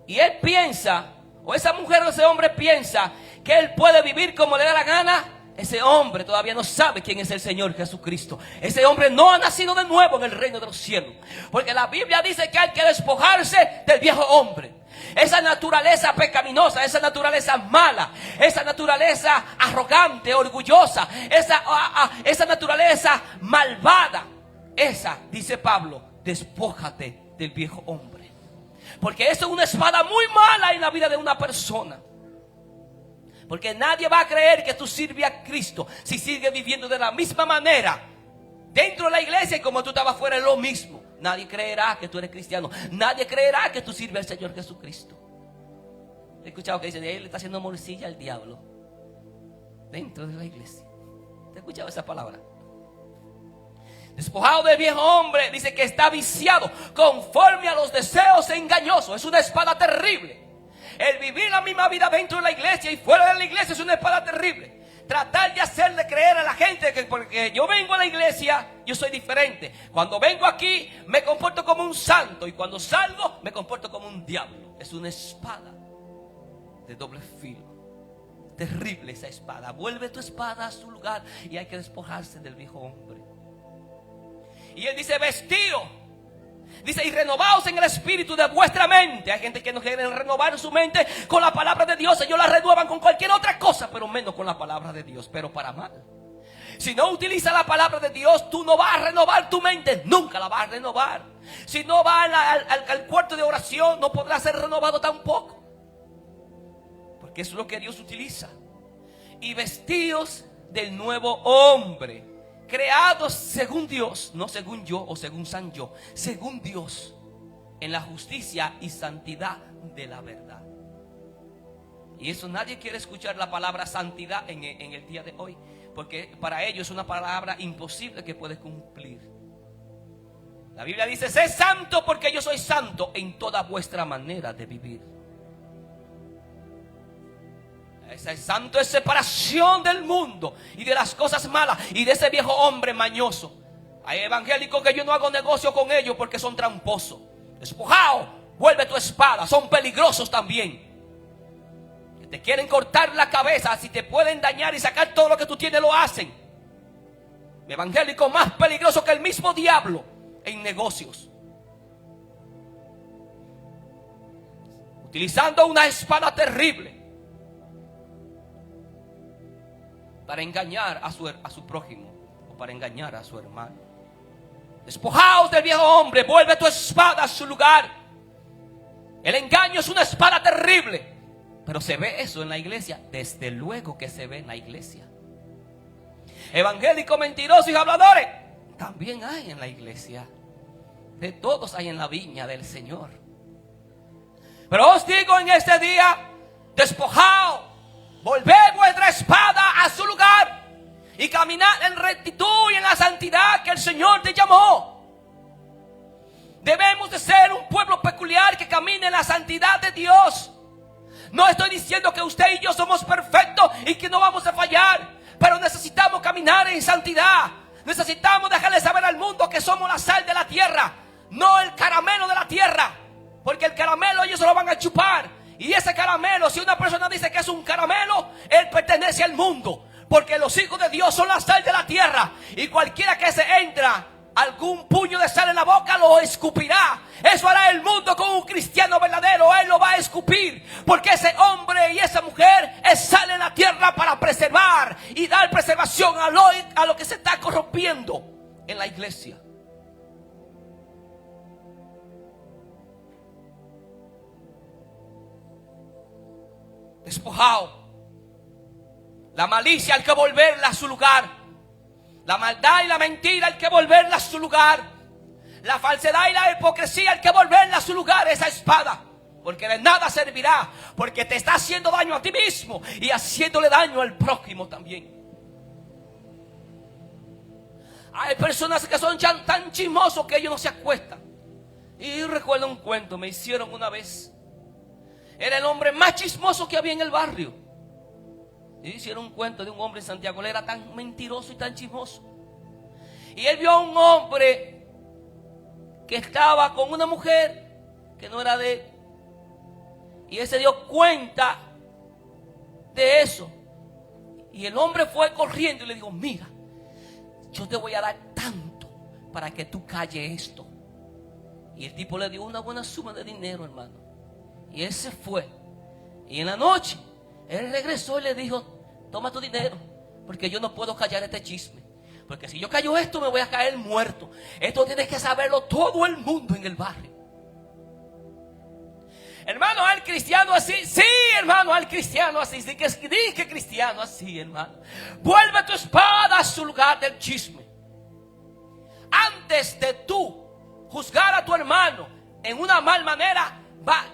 y él piensa, o esa mujer o ese hombre piensa que él puede vivir como le da la gana, ese hombre todavía no sabe quién es el Señor Jesucristo. Ese hombre no ha nacido de nuevo en el reino de los cielos. Porque la Biblia dice que hay que despojarse del viejo hombre. Esa naturaleza pecaminosa, esa naturaleza mala, esa naturaleza arrogante, orgullosa, esa naturaleza malvada. Esa, dice Pablo, despójate del viejo hombre. Porque eso es una espada muy mala en la vida de una persona. Porque nadie va a creer que tú sirves a Cristo si sigues viviendo de la misma manera dentro de la iglesia y como tú estabas fuera, es lo mismo. Nadie creerá que tú eres cristiano. Nadie creerá que tú sirves al Señor Jesucristo. He escuchado que dicen, él le está haciendo morcilla al diablo dentro de la iglesia. ¿Te has escuchado esa palabra? Despojado del viejo hombre, dice que está viciado conforme a los deseos engañosos. Es una espada terrible. El vivir la misma vida dentro de la iglesia y fuera de la iglesia es una espada terrible. Tratar de hacerle creer a la gente que porque yo vengo a la iglesia, yo soy diferente. Cuando vengo aquí me comporto como un santo y cuando salgo me comporto como un diablo. Es una espada de doble filo. Terrible esa espada. Vuelve tu espada a su lugar y hay que despojarse del viejo hombre. Y él dice, vestido. Dice, y renovaos en el espíritu de vuestra mente. Hay gente que no quiere renovar su mente con la palabra de Dios. Ellos la renuevan con cualquier otra cosa, pero menos con la palabra de Dios, pero para mal. Si no utilizas la palabra de Dios, tú no vas a renovar tu mente. Nunca la vas a renovar. Si no vas al cuarto de oración, no podrás ser renovado tampoco. Porque eso es lo que Dios utiliza. Y vestidos del nuevo hombre, creados según Dios, no según yo o según San yo, según Dios, en la justicia y santidad de la verdad. Y eso nadie quiere escuchar la palabra santidad en el día de hoy, porque para ellos es una palabra imposible que puede cumplir. La Biblia dice, sé santo porque yo soy santo en toda vuestra manera de vivir. Ese santo es separación del mundo y de las cosas malas y de ese viejo hombre mañoso. Hay evangélicos que yo no hago negocio con ellos porque son tramposos. Despojado, vuelve tu espada. Son peligrosos también. Que te quieren cortar la cabeza. Si te pueden dañar y sacar todo lo que tú tienes, lo hacen. Evangélico más peligroso que el mismo diablo en negocios. Utilizando una espada terrible para engañar a su prójimo o para engañar a su hermano. Despojaos del viejo hombre, vuelve tu espada a su lugar. El engaño es una espada terrible, pero ¿se ve eso en la iglesia? Desde luego que se ve en la iglesia. Evangélicos mentirosos y habladores también hay en la iglesia. De todos hay en la viña del Señor. Pero os digo en este día, despojaos, volved vuestra espada a su lugar y caminad en rectitud y en la santidad que el Señor te llamó. Debemos de ser un pueblo peculiar que camine en la santidad de Dios. No estoy diciendo que usted y yo somos perfectos y que no vamos a fallar, pero necesitamos caminar en santidad. Necesitamos dejarle saber al mundo que somos la sal de la tierra, no el caramelo de la tierra, porque el caramelo ellos se lo van a chupar. Y ese caramelo, si una persona dice que es un caramelo, él pertenece al mundo. Porque los hijos de Dios son la sal de la tierra. Y cualquiera que se entra algún puño de sal en la boca, lo escupirá. Eso hará el mundo con un cristiano verdadero. Él lo va a escupir, porque ese hombre y esa mujer es sal en la tierra para preservar y dar preservación a lo que se está corrompiendo en la iglesia. Despojado. La malicia hay que volverla a su lugar. La maldad y la mentira hay que volverla a su lugar. La falsedad y la hipocresía hay que volverla a su lugar. Esa espada, porque de nada servirá, porque te está haciendo daño a ti mismo y haciéndole daño al prójimo también. Hay personas que son tan chismosos que ellos no se acuestan. Y recuerdo un cuento, me hicieron una vez. Era el hombre más chismoso que había en el barrio. Y hicieron un cuento de un hombre en Santiago. Él era tan mentiroso y tan chismoso. Y él vio a un hombre que estaba con una mujer que no era de él. Y él se dio cuenta de eso. Y el hombre fue corriendo y le dijo: mira, yo te voy a dar tanto para que tú calles esto. Y el tipo le dio una buena suma de dinero, hermano. Y él se fue. Y en la noche él regresó y le dijo: toma tu dinero, porque yo no puedo callar este chisme. Porque si yo callo esto, me voy a caer muerto. Esto tiene que saberlo todo el mundo en el barrio. Hermano, al cristiano así. Sí, hermano, al cristiano así. Sí, que cristiano así, hermano. Vuelve tu espada a su lugar del chisme. Antes de tú juzgar a tu hermano en una mal manera,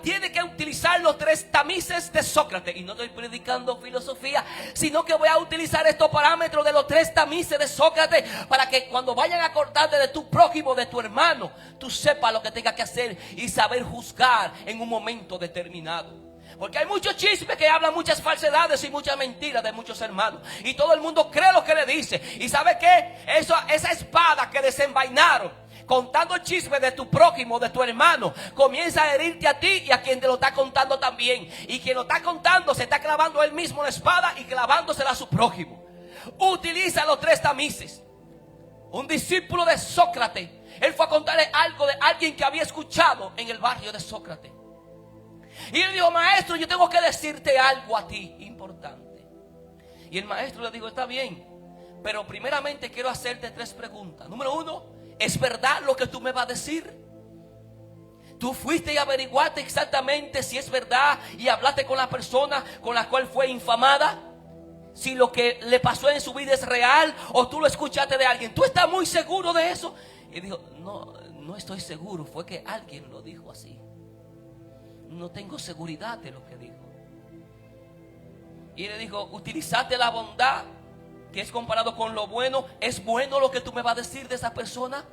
tiene que utilizar los 3 tamices de Sócrates. Y no estoy predicando filosofía, sino que voy a utilizar estos parámetros de los 3 tamices de Sócrates, para que cuando vayan a cortarte de tu prójimo, de tu hermano, tú sepas lo que tengas que hacer y saber juzgar en un momento determinado. Porque hay muchos chismes que hablan muchas falsedades y muchas mentiras de muchos hermanos, y todo el mundo cree lo que le dice. ¿Y sabe qué? Esa espada que desenvainaron contando chismes de tu prójimo, de tu hermano, comienza a herirte a ti y a quien te lo está contando también. Y quien lo está contando se está clavando él mismo la espada y clavándosela a su prójimo. Utiliza los 3 tamices. Un discípulo de Sócrates, él fue a contarle algo de alguien que había escuchado en el barrio de Sócrates. Y él dijo: maestro, yo tengo que decirte algo a ti importante. Y el maestro le dijo: está bien, pero primeramente quiero hacerte 3 preguntas. Número 1, ¿es verdad lo que tú me vas a decir? ¿Tú fuiste y averiguaste exactamente si es verdad y hablaste con la persona con la cual fue infamada? Si lo que le pasó en su vida es real o tú lo escuchaste de alguien. ¿Tú estás muy seguro de eso? Y dijo: no estoy seguro, fue que alguien lo dijo así. No tengo seguridad de lo que dijo. Y le dijo: ¿utilizaste la bondad, que es comparado con lo bueno? ¿Es bueno lo que tú me vas a decir de esa persona?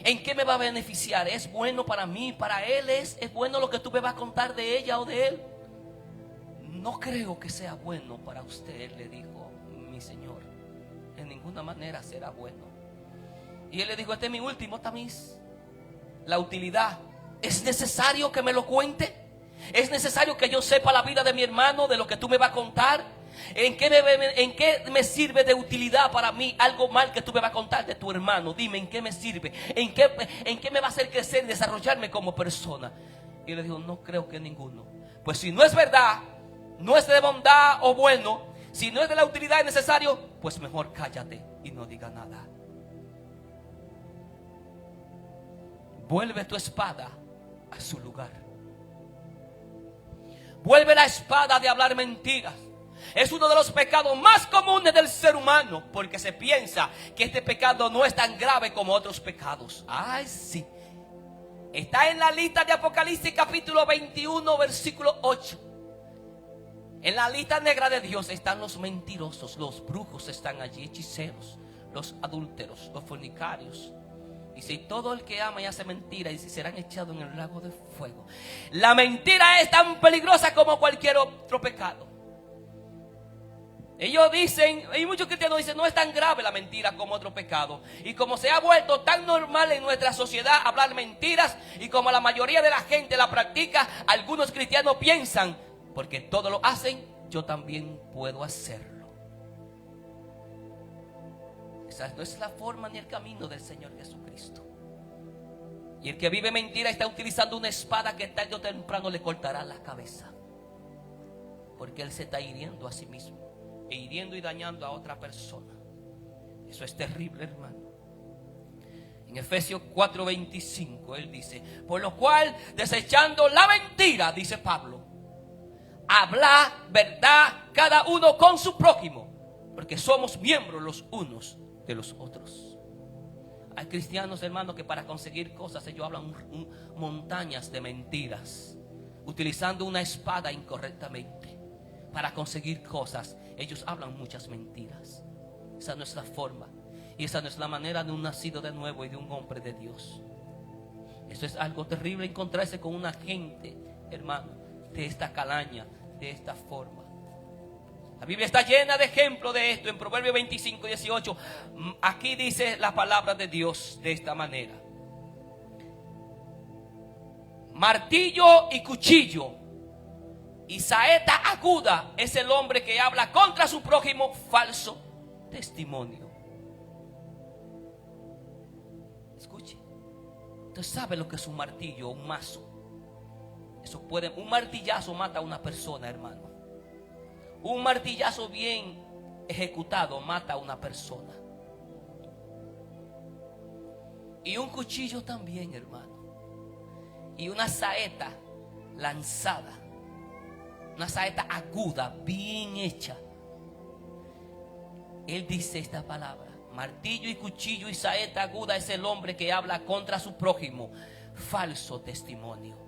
¿En qué me va a beneficiar? ¿Es bueno para mí, para él? ¿Es bueno lo que tú me vas a contar de ella o de él? No creo que sea bueno para usted, le dijo mi señor. En ninguna manera será bueno. Y él le dijo: este es mi último tamiz, la utilidad. ¿Es necesario que me lo cuente? ¿Es necesario que yo sepa la vida de mi hermano, de lo que tú me vas a contar? ¿En qué me sirve de utilidad para mí algo mal que tú me vas a contar de tu hermano? Dime, ¿en qué me sirve? ¿En qué me va a hacer crecer y desarrollarme como persona? Y le dijo: no creo que ninguno. Pues si no es verdad, no es de bondad o bueno, si no es de la utilidad necesario, pues mejor cállate y no diga nada. Vuelve tu espada a su lugar. Vuelve la espada de hablar mentiras. Es uno de los pecados más comunes del ser humano, porque se piensa que este pecado no es tan grave como otros pecados. Ay, sí. Está en la lista de Apocalipsis capítulo 21 versículo 8. En la lista negra de Dios están los mentirosos, los brujos están allí, hechiceros, los adúlteros, los fornicarios. Dice: y todo el que ama y hace mentira, y serán echados en el lago de fuego. La mentira es tan peligrosa como cualquier otro pecado. Ellos dicen, y muchos cristianos dicen: no es tan grave la mentira como otro pecado. Y como se ha vuelto tan normal en nuestra sociedad hablar mentiras, y como la mayoría de la gente la practica, algunos cristianos piensan: porque todos lo hacen, yo también puedo hacerlo. Esa no es la forma ni el camino del Señor Jesucristo. Y el que vive mentira está utilizando una espada que tarde o temprano le cortará la cabeza. Porque él se está hiriendo a sí mismo, e hiriendo y dañando a otra persona. Eso es terrible, hermano. En Efesios 4:25 él dice: por lo cual, desechando la mentira, dice Pablo, habla verdad cada uno con su prójimo, porque somos miembros los unos de los otros. Hay cristianos, hermanos, que para conseguir cosas ellos hablan montañas de mentiras, utilizando una espada incorrectamente. Para conseguir cosas ellos hablan muchas mentiras. Esa no es la forma, y esa no es la manera de un nacido de nuevo y de un hombre de Dios. Eso es algo terrible, encontrarse con una gente, hermano, de esta calaña, de esta forma. La Biblia está llena de ejemplos de esto. En Proverbios 25:18 aquí dice la palabra de Dios de esta manera: martillo y cuchillo y saeta aguda es el hombre que habla contra su prójimo falso testimonio. Escuche, usted sabe lo que es un martillo o un mazo. Un martillazo mata a una persona, hermano. Un martillazo bien ejecutado mata a una persona. Y un cuchillo también, hermano. Y una saeta lanzada, una saeta aguda, bien hecha. Él dice esta palabra: martillo y cuchillo y saeta aguda es el hombre que habla contra su prójimo falso testimonio.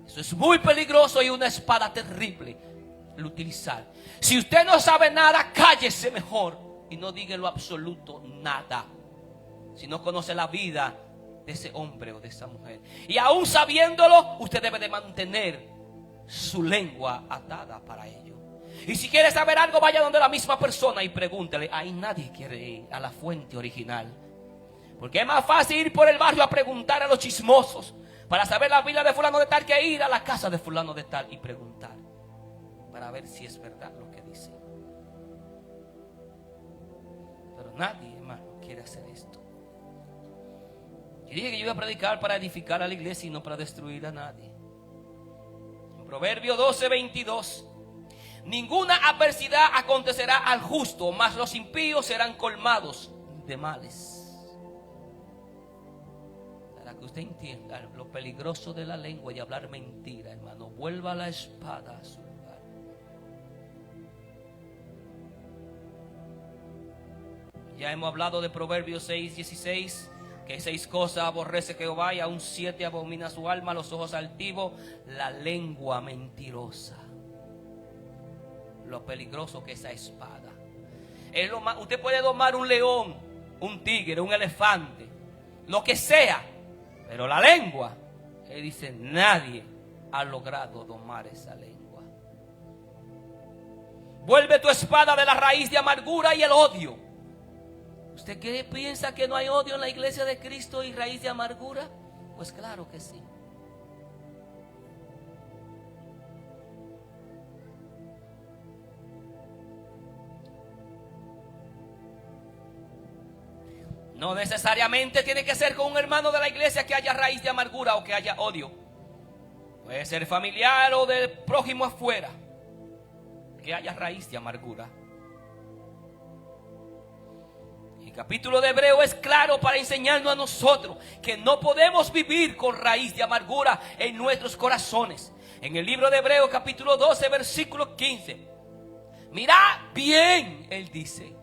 Eso es muy peligroso y una espada terrible el utilizar. Si usted no sabe nada, cállese mejor y no diga en lo absoluto nada. Si no conoce la vida de ese hombre o de esa mujer, y aún sabiéndolo, usted debe de mantener su lengua atada para ello. Y si quiere saber algo, vaya donde la misma persona y pregúntele. Ahí nadie quiere ir a la fuente original, porque es más fácil ir por el barrio a preguntar a los chismosos para saber la vida de fulano de tal, que ir a la casa de fulano de tal y preguntar para ver si es verdad lo que dice. Pero nadie, hermano, quiere hacer esto. Yo dije que yo iba a predicar para edificar a la iglesia y no para destruir a nadie. En Proverbios 12:22: ninguna adversidad acontecerá al justo, mas los impíos serán colmados de males. Para que usted entienda lo peligroso de la lengua y hablar mentira, hermano, vuelva la espada a su lugar. Ya hemos hablado de Proverbios 6:16, que 6 cosas aborrece Jehová y aún 7 abomina su alma: los ojos altivos, la lengua mentirosa. Lo peligroso que es esa espada. Usted puede domar un león, un tigre, un elefante, lo que sea, pero la lengua, él dice, nadie ha logrado domar esa lengua. Vuelve tu espada de la raíz de amargura y el odio. ¿Usted qué piensa, que no hay odio en la iglesia de Cristo y raíz de amargura? Pues claro que sí. No necesariamente tiene que ser con un hermano de la iglesia que haya raíz de amargura o que haya odio. Puede ser familiar o del prójimo afuera, que haya raíz de amargura. El capítulo de Hebreo es claro para enseñarnos a nosotros que no podemos vivir con raíz de amargura en nuestros corazones. En el libro de Hebreo capítulo 12 versículo 15: mirad bien, él dice,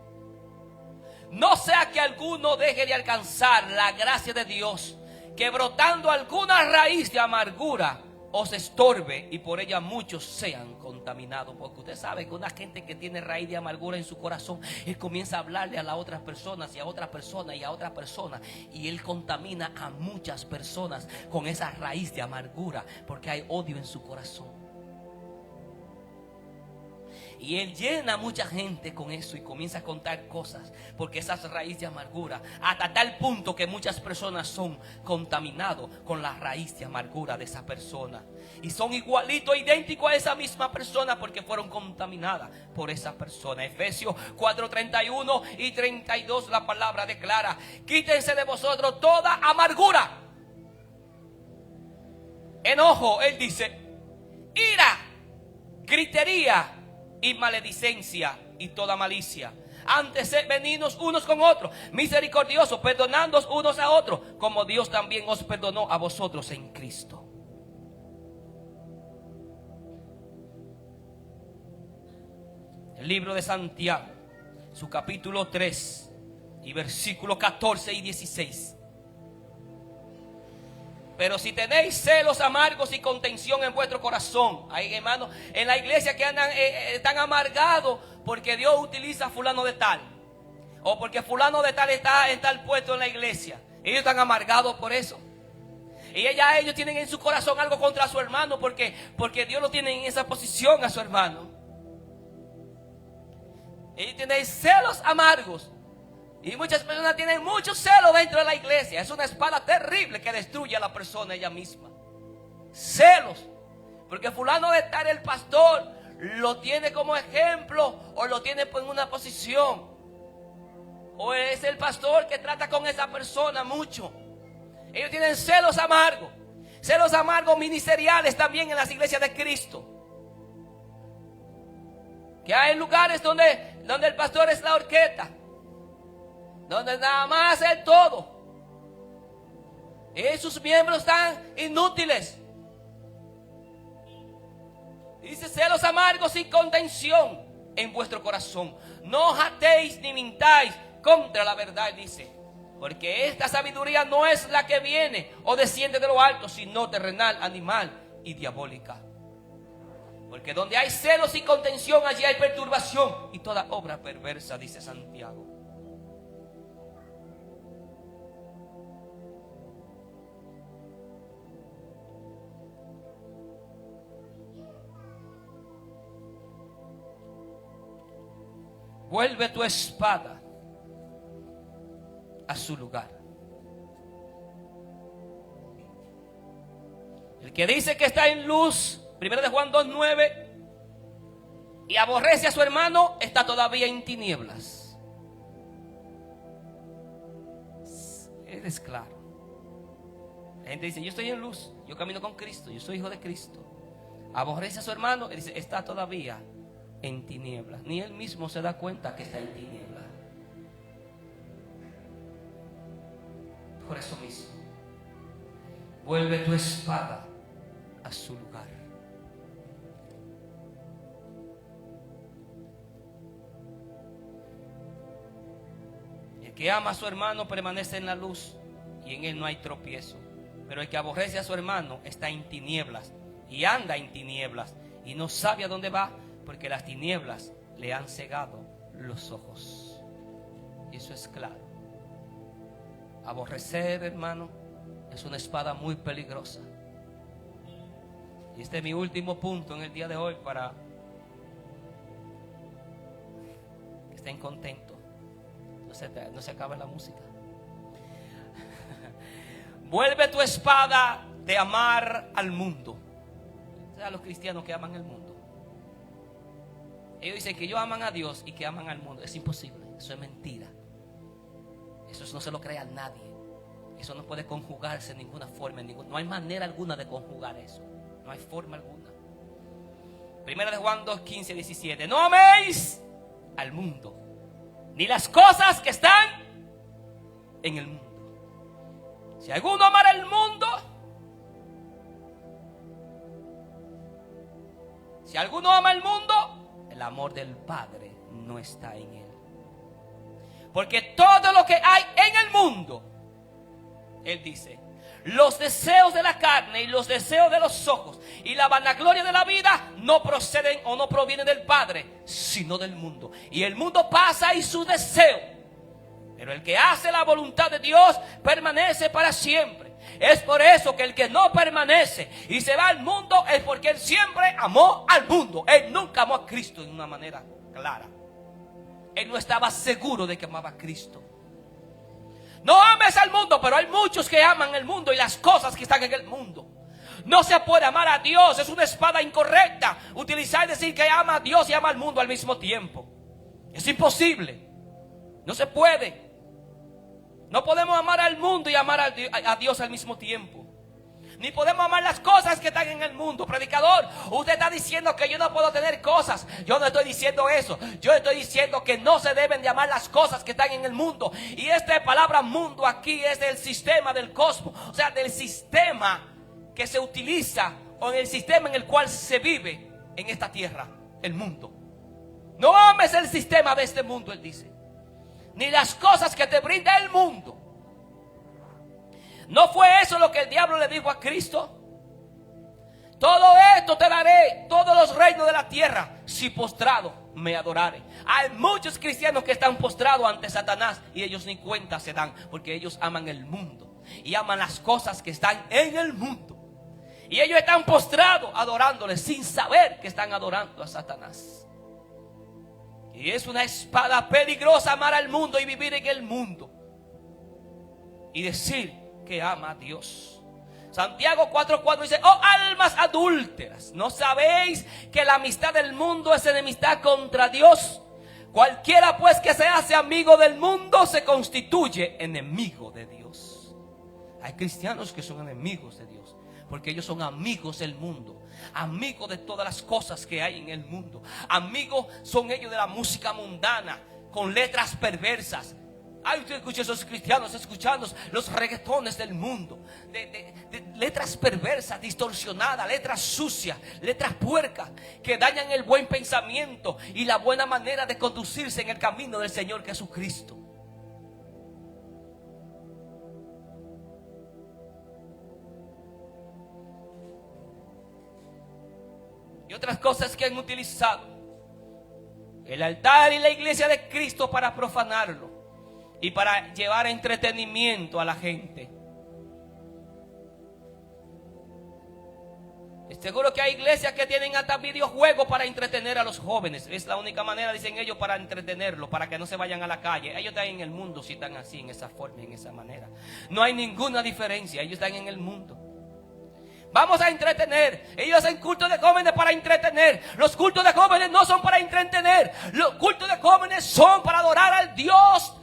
no sea que alguno deje de alcanzar la gracia de Dios, que brotando alguna raíz de amargura os estorbe y por ella muchos sean contaminados. Porque usted sabe que una gente que tiene raíz de amargura en su corazón, él comienza a hablarle a las otras personas y a otra persona y a otra persona, y él contamina a muchas personas con esa raíz de amargura, porque hay odio en su corazón. Y él llena a mucha gente con eso y comienza a contar cosas, porque esa es raíz de amargura, hasta tal punto que muchas personas son contaminados con la raíz de amargura de esa persona, y son igualitos, idénticos a esa misma persona, porque fueron contaminadas por esa persona. Efesios 4:31 y 32, la palabra declara: quítense de vosotros toda amargura, enojo, él dice, ira, gritería y maledicencia y toda malicia. Antes sed benignos unos con otros, misericordiosos, perdonándoos unos a otros, como Dios también os perdonó a vosotros en Cristo. El libro de Santiago, su capítulo 3 y versículos 14 y 16. Pero si tenéis celos amargos y contención en vuestro corazón, hay hermanos en la iglesia que andan están amargados porque Dios utiliza a fulano de tal, o porque fulano de tal está en tal puesto en la iglesia. Ellos están amargados por eso. Y ellos tienen en su corazón algo contra su hermano, porque Dios lo tiene en esa posición a su hermano. Y tenéis celos amargos. Y muchas personas tienen mucho celo dentro de la iglesia. Es una espada terrible que destruye a la persona ella misma. Celos. Porque fulano de tal, el pastor, lo tiene como ejemplo, o lo tiene en una posición, o es el pastor que trata con esa persona mucho. Ellos tienen celos amargos. Celos amargos ministeriales también en las iglesias de Cristo. Que hay lugares donde el pastor es la orquesta, donde nada más hace todo, y sus miembros están inútiles. Dice: celos amargos y contención en vuestro corazón, no jatéis ni mintáis contra la verdad, dice, porque esta sabiduría no es la que viene o desciende de lo alto, sino terrenal, animal y diabólica. Porque donde hay celos y contención, allí hay perturbación y toda obra perversa, dice Santiago. Vuelve tu espada a su lugar. El que dice que está en luz, 1 de Juan 2:9, y aborrece a su hermano, está todavía en tinieblas. Eres claro. La gente dice: yo estoy en luz, yo camino con Cristo, yo soy hijo de Cristo. Aborrece a su hermano, y dice: está todavía en tinieblas. Ni él mismo se da cuenta que está en tinieblas. Por eso mismo, vuelve tu espada a su lugar. El que ama a su hermano permanece en la luz, y en él no hay tropiezo. Pero el que aborrece a su hermano está en tinieblas, y anda en tinieblas, y no sabe a dónde va, porque las tinieblas le han cegado los ojos. Y eso es claro. Aborrecer, hermano, es una espada muy peligrosa. Y este es mi último punto en el día de hoy, para que estén contentos. No se acabe la música. Vuelve tu espada de amar al mundo. O sea, los cristianos que aman el mundo. Ellos dicen que ellos aman a Dios y que aman al mundo. Es imposible, eso es mentira. Eso no se lo cree a nadie. Eso no puede conjugarse en ninguna forma, no hay manera alguna de conjugar eso. No hay forma alguna. 1 de Juan 2:15, 17. No améis al mundo, ni las cosas que están en el mundo. Si alguno amara el mundo, si alguno ama el mundo, el amor del Padre no está en él. Porque todo lo que hay en el mundo, él dice, los deseos de la carne y los deseos de los ojos y la vanagloria de la vida no proceden o no provienen del Padre, sino del mundo. Y el mundo pasa y su deseo, pero el que hace la voluntad de Dios permanece para siempre. Es por eso que el que no permanece y se va al mundo es porque él siempre amó al mundo. Él nunca amó a Cristo de una manera clara. Él no estaba seguro de que amaba a Cristo. No ames al mundo, pero hay muchos que aman el mundo y las cosas que están en el mundo. No se puede amar a Dios, es una espada incorrecta utilizar y decir que ama a Dios y ama al mundo al mismo tiempo. Es imposible, no se puede. No podemos amar al mundo y amar a Dios al mismo tiempo. Ni podemos amar las cosas que están en el mundo. Predicador, usted está diciendo que yo no puedo tener cosas. Yo no estoy diciendo eso. Yo estoy diciendo que no se deben de amar las cosas que están en el mundo. Y esta palabra mundo aquí es del sistema del cosmos. O sea, del sistema que se utiliza o en el sistema en el cual se vive en esta tierra, el mundo. No ames el sistema de este mundo, él dice, ni las cosas que te brinda el mundo. ¿No fue eso lo que el diablo le dijo a Cristo? Todo esto te daré, todos los reinos de la tierra, si postrado me adorare. Hay muchos cristianos que están postrados ante Satanás y ellos ni cuenta se dan, porque ellos aman el mundo y aman las cosas que están en el mundo. Y ellos están postrados adorándole sin saber que están adorando a Satanás. Y es una espada peligrosa amar al mundo y vivir en el mundo y decir que ama a Dios. Santiago 4:4 dice: oh almas adúlteras, ¿no sabéis que la amistad del mundo es enemistad contra Dios? Cualquiera pues que se hace amigo del mundo se constituye enemigo de Dios. Hay cristianos que son enemigos de Dios porque ellos son amigos del mundo, amigos de todas las cosas que hay en el mundo. Amigos son ellos de la música mundana con letras perversas. Ay, usted escucha a esos cristianos escuchando los reggaetones del mundo, de letras perversas, distorsionadas, letras sucias, letras puercas, que dañan el buen pensamiento y la buena manera de conducirse en el camino del Señor Jesucristo. Y otras cosas que han utilizado el altar y la iglesia de Cristo para profanarlo y para llevar entretenimiento a la gente. Seguro que hay iglesias que tienen hasta videojuegos para entretener a los jóvenes. Es la única manera, dicen ellos, para entretenerlos, para que no se vayan a la calle. Ellos están en el mundo si están así, en esa forma, en esa manera. No hay ninguna diferencia, ellos están en el mundo. Vamos a entretener. Ellos hacen cultos de jóvenes para entretener. Los cultos de jóvenes no son para entretener. Los cultos de jóvenes son para adorar al Dios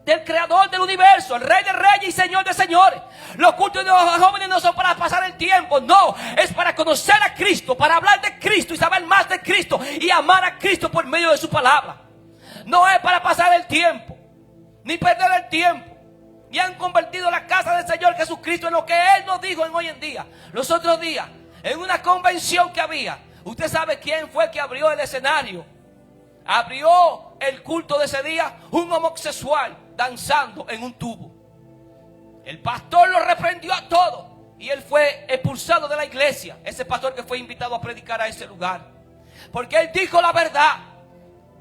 del creador del universo, el rey de reyes y señor de señores. Los cultos de los jóvenes no son para pasar el tiempo, no, es para conocer a Cristo, para hablar de Cristo y saber más de Cristo y amar a Cristo por medio de su palabra. No es para pasar el tiempo ni perder el tiempo. Y han convertido la casa del Señor Jesucristo en lo que Él nos dijo en hoy en día. Los otros días, en una convención que había, usted sabe quién fue que abrió el escenario. Abrió el culto de ese día un homosexual danzando en un tubo. El pastor lo reprendió a todos y él fue expulsado de la iglesia. Ese pastor que fue invitado a predicar a ese lugar, porque él dijo la verdad.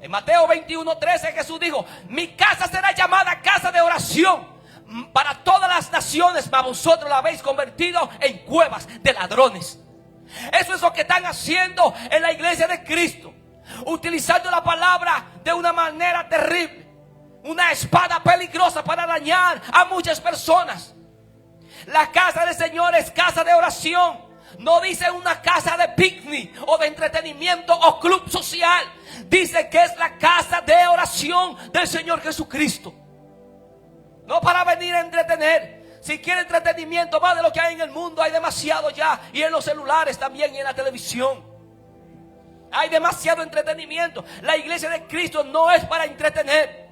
En Mateo 21:13 Jesús dijo: mi casa será llamada casa de oración para todas las naciones, mas vosotros la habéis convertido en cuevas de ladrones. Eso es lo que están haciendo en la iglesia de Cristo, utilizando la palabra de una manera terrible, una espada peligrosa para dañar a muchas personas. La casa del Señor es casa de oración. No dice una casa de picnic o de entretenimiento o club social. Dice que es la casa de oración del Señor Jesucristo. No para venir a entretener. Si quiere entretenimiento, más de lo que hay en el mundo, hay demasiado ya. Y en los celulares también y en la televisión. Hay demasiado entretenimiento. La iglesia de Cristo no es para entretener.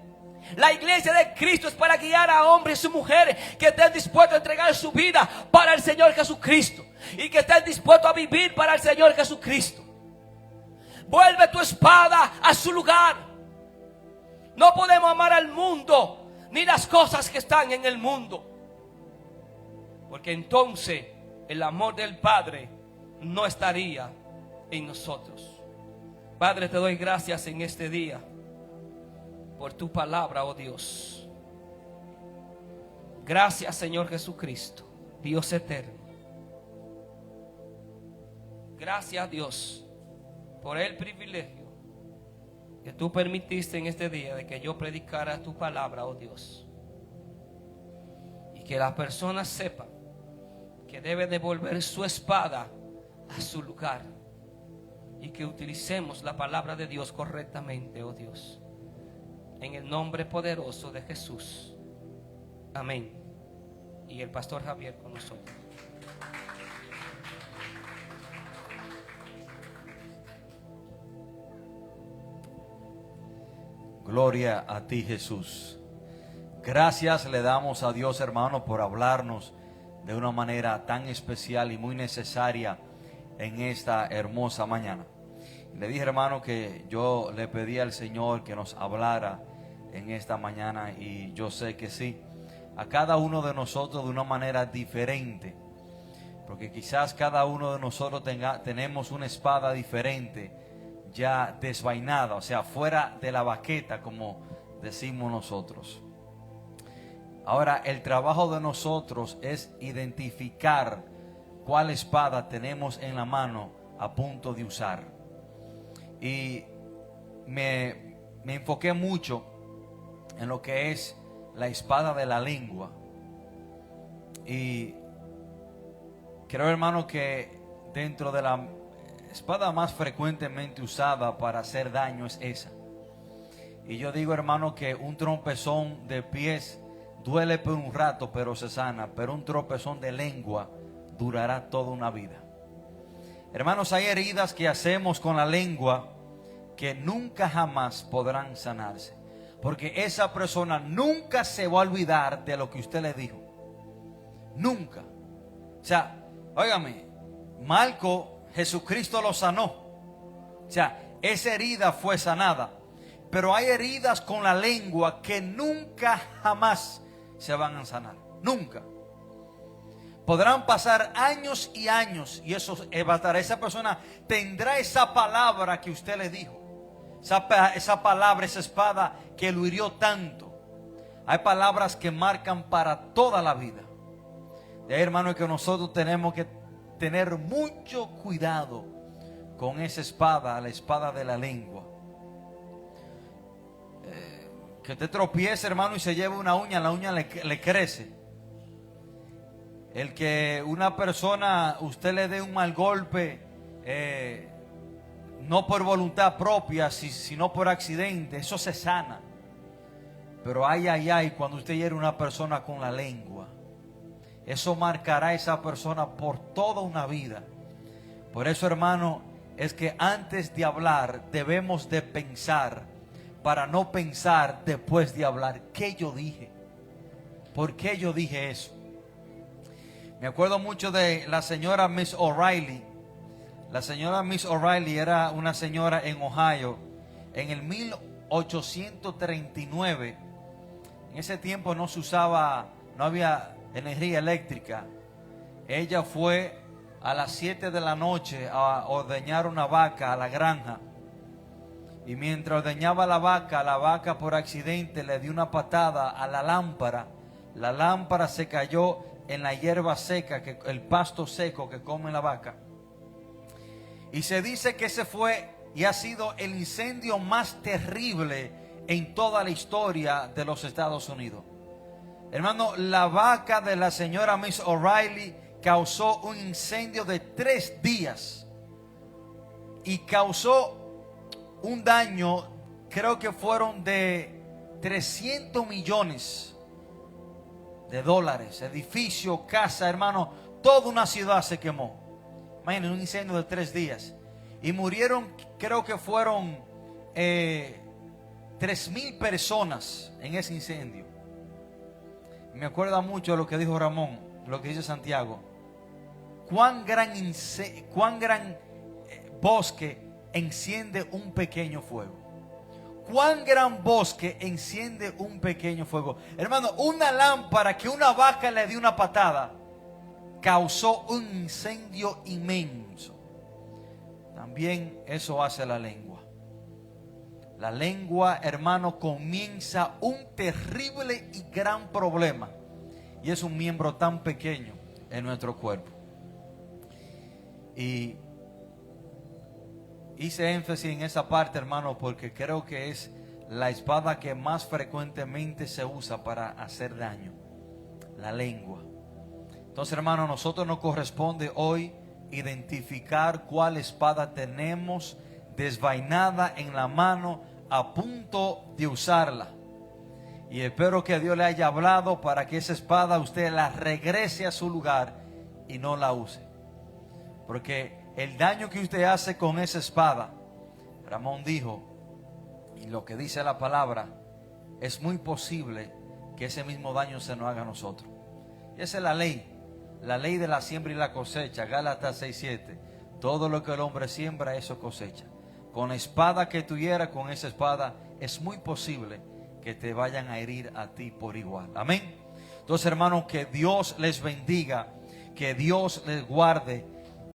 La iglesia de Cristo es para guiar a hombres y mujeres que estén dispuestos a entregar su vida para el Señor Jesucristo. Y que estén dispuestos a vivir para el Señor Jesucristo. Vuelve tu espada a su lugar. No podemos amar al mundo ni las cosas que están en el mundo, porque entonces el amor del Padre no estaría en nosotros. Padre, te doy gracias en este día por tu palabra, oh Dios. Gracias, Señor Jesucristo. Dios eterno, gracias Dios por el privilegio que tú permitiste en este día de que yo predicara tu palabra, oh Dios. Y que las personas sepan que debe devolver su espada a su lugar. Y que utilicemos la palabra de Dios correctamente, oh Dios. En el nombre poderoso de Jesús. Amén. Y el pastor Javier con nosotros. Gloria a ti, Jesús. Gracias le damos a Dios, hermano, por hablarnos de una manera tan especial y muy necesaria en esta hermosa mañana. Le dije, hermano, que yo le pedí al Señor que nos hablara en esta mañana, y yo sé que sí, a cada uno de nosotros de una manera diferente, porque quizás cada uno de nosotros tenemos una espada diferente, ya desvainada, o sea, fuera de la baqueta, como decimos nosotros. Ahora, el trabajo de nosotros es identificar cuál espada tenemos en la mano a punto de usar. Y me enfoqué mucho en lo que es la espada de la lengua. Y creo, hermano, que dentro de la espada más frecuentemente usada para hacer daño es esa. Y yo digo, hermano, que un tropezón de pies duele por un rato, pero se sana. Pero un tropezón de lengua durará toda una vida. Hermanos, hay heridas que hacemos con la lengua que nunca jamás podrán sanarse, porque esa persona nunca se va a olvidar de lo que usted le dijo. Nunca. O sea, óigame, Marco, Jesucristo lo sanó. O sea, esa herida fue sanada. Pero hay heridas con la lengua que nunca jamás se van a sanar. Nunca. Podrán pasar años y años, y eso bastará. Esa persona tendrá esa palabra que usted le dijo. Esa palabra, esa espada que lo hirió tanto. Hay palabras que marcan para toda la vida. De ahí, hermano, que nosotros tenemos que tener mucho cuidado con esa espada, la espada de la lengua. Que usted tropiece, hermano, y se lleve una uña, la uña le crece. El que una persona, usted le dé un mal golpe, no por voluntad propia, sino por accidente, eso se sana. Pero ay, cuando usted hiere a una persona con la lengua, eso marcará a esa persona por toda una vida. Por eso, hermano, es que antes de hablar debemos de pensar, para no pensar después de hablar. ¿Qué yo dije? ¿Por qué yo dije eso? Me acuerdo mucho de la señora Miss O'Reilly. La señora Miss O'Reilly era una señora en Ohio en el 1839. En ese tiempo no había energía eléctrica. Ella fue a las 7 de la noche a ordeñar una vaca a la granja. Y mientras ordeñaba la vaca por accidente le dio una patada a la lámpara. La lámpara se cayó en la hierba seca, el pasto seco que come la vaca. Y se dice que ese fue y ha sido el incendio más terrible en toda la historia de los Estados Unidos. Hermano, la vaca de la señora Miss O'Reilly causó un incendio de 3 días. Y causó un daño, creo que fueron de 300 millones de dólares. Edificio, casa, hermano, toda una ciudad se quemó. Imagínense, un incendio de 3 días. Y murieron, creo que fueron 3,000 personas en ese incendio. Me acuerda mucho lo que dijo Ramón, lo que dice Santiago. Cuán gran bosque enciende un pequeño fuego. Cuán gran bosque enciende un pequeño fuego. Hermano, una lámpara que una vaca le dio una patada causó un incendio inmenso. También eso hace la lengua. La lengua, hermano, comienza un terrible y gran problema. Y es un miembro tan pequeño, en nuestro cuerpo. Y hice énfasis en esa parte, hermano, porque creo que es la espada que más frecuentemente se usa para hacer daño, la lengua. Entonces, hermano, a nosotros nos corresponde hoy identificar cuál espada tenemos desvainada en la mano, a punto de usarla. Y espero que Dios le haya hablado para que esa espada usted la regrese a su lugar y no la use. Porque el daño que usted hace con esa espada, Ramón dijo, y lo que dice la palabra, es muy posible que ese mismo daño se nos haga a nosotros. Y esa es la ley de la siembra y la cosecha, Gálatas 6:7. Todo lo que el hombre siembra, eso cosecha. Con la espada que tú hieras, con esa espada, es muy posible que te vayan a herir a ti por igual. Amén. Entonces, hermanos, que Dios les bendiga, que Dios les guarde,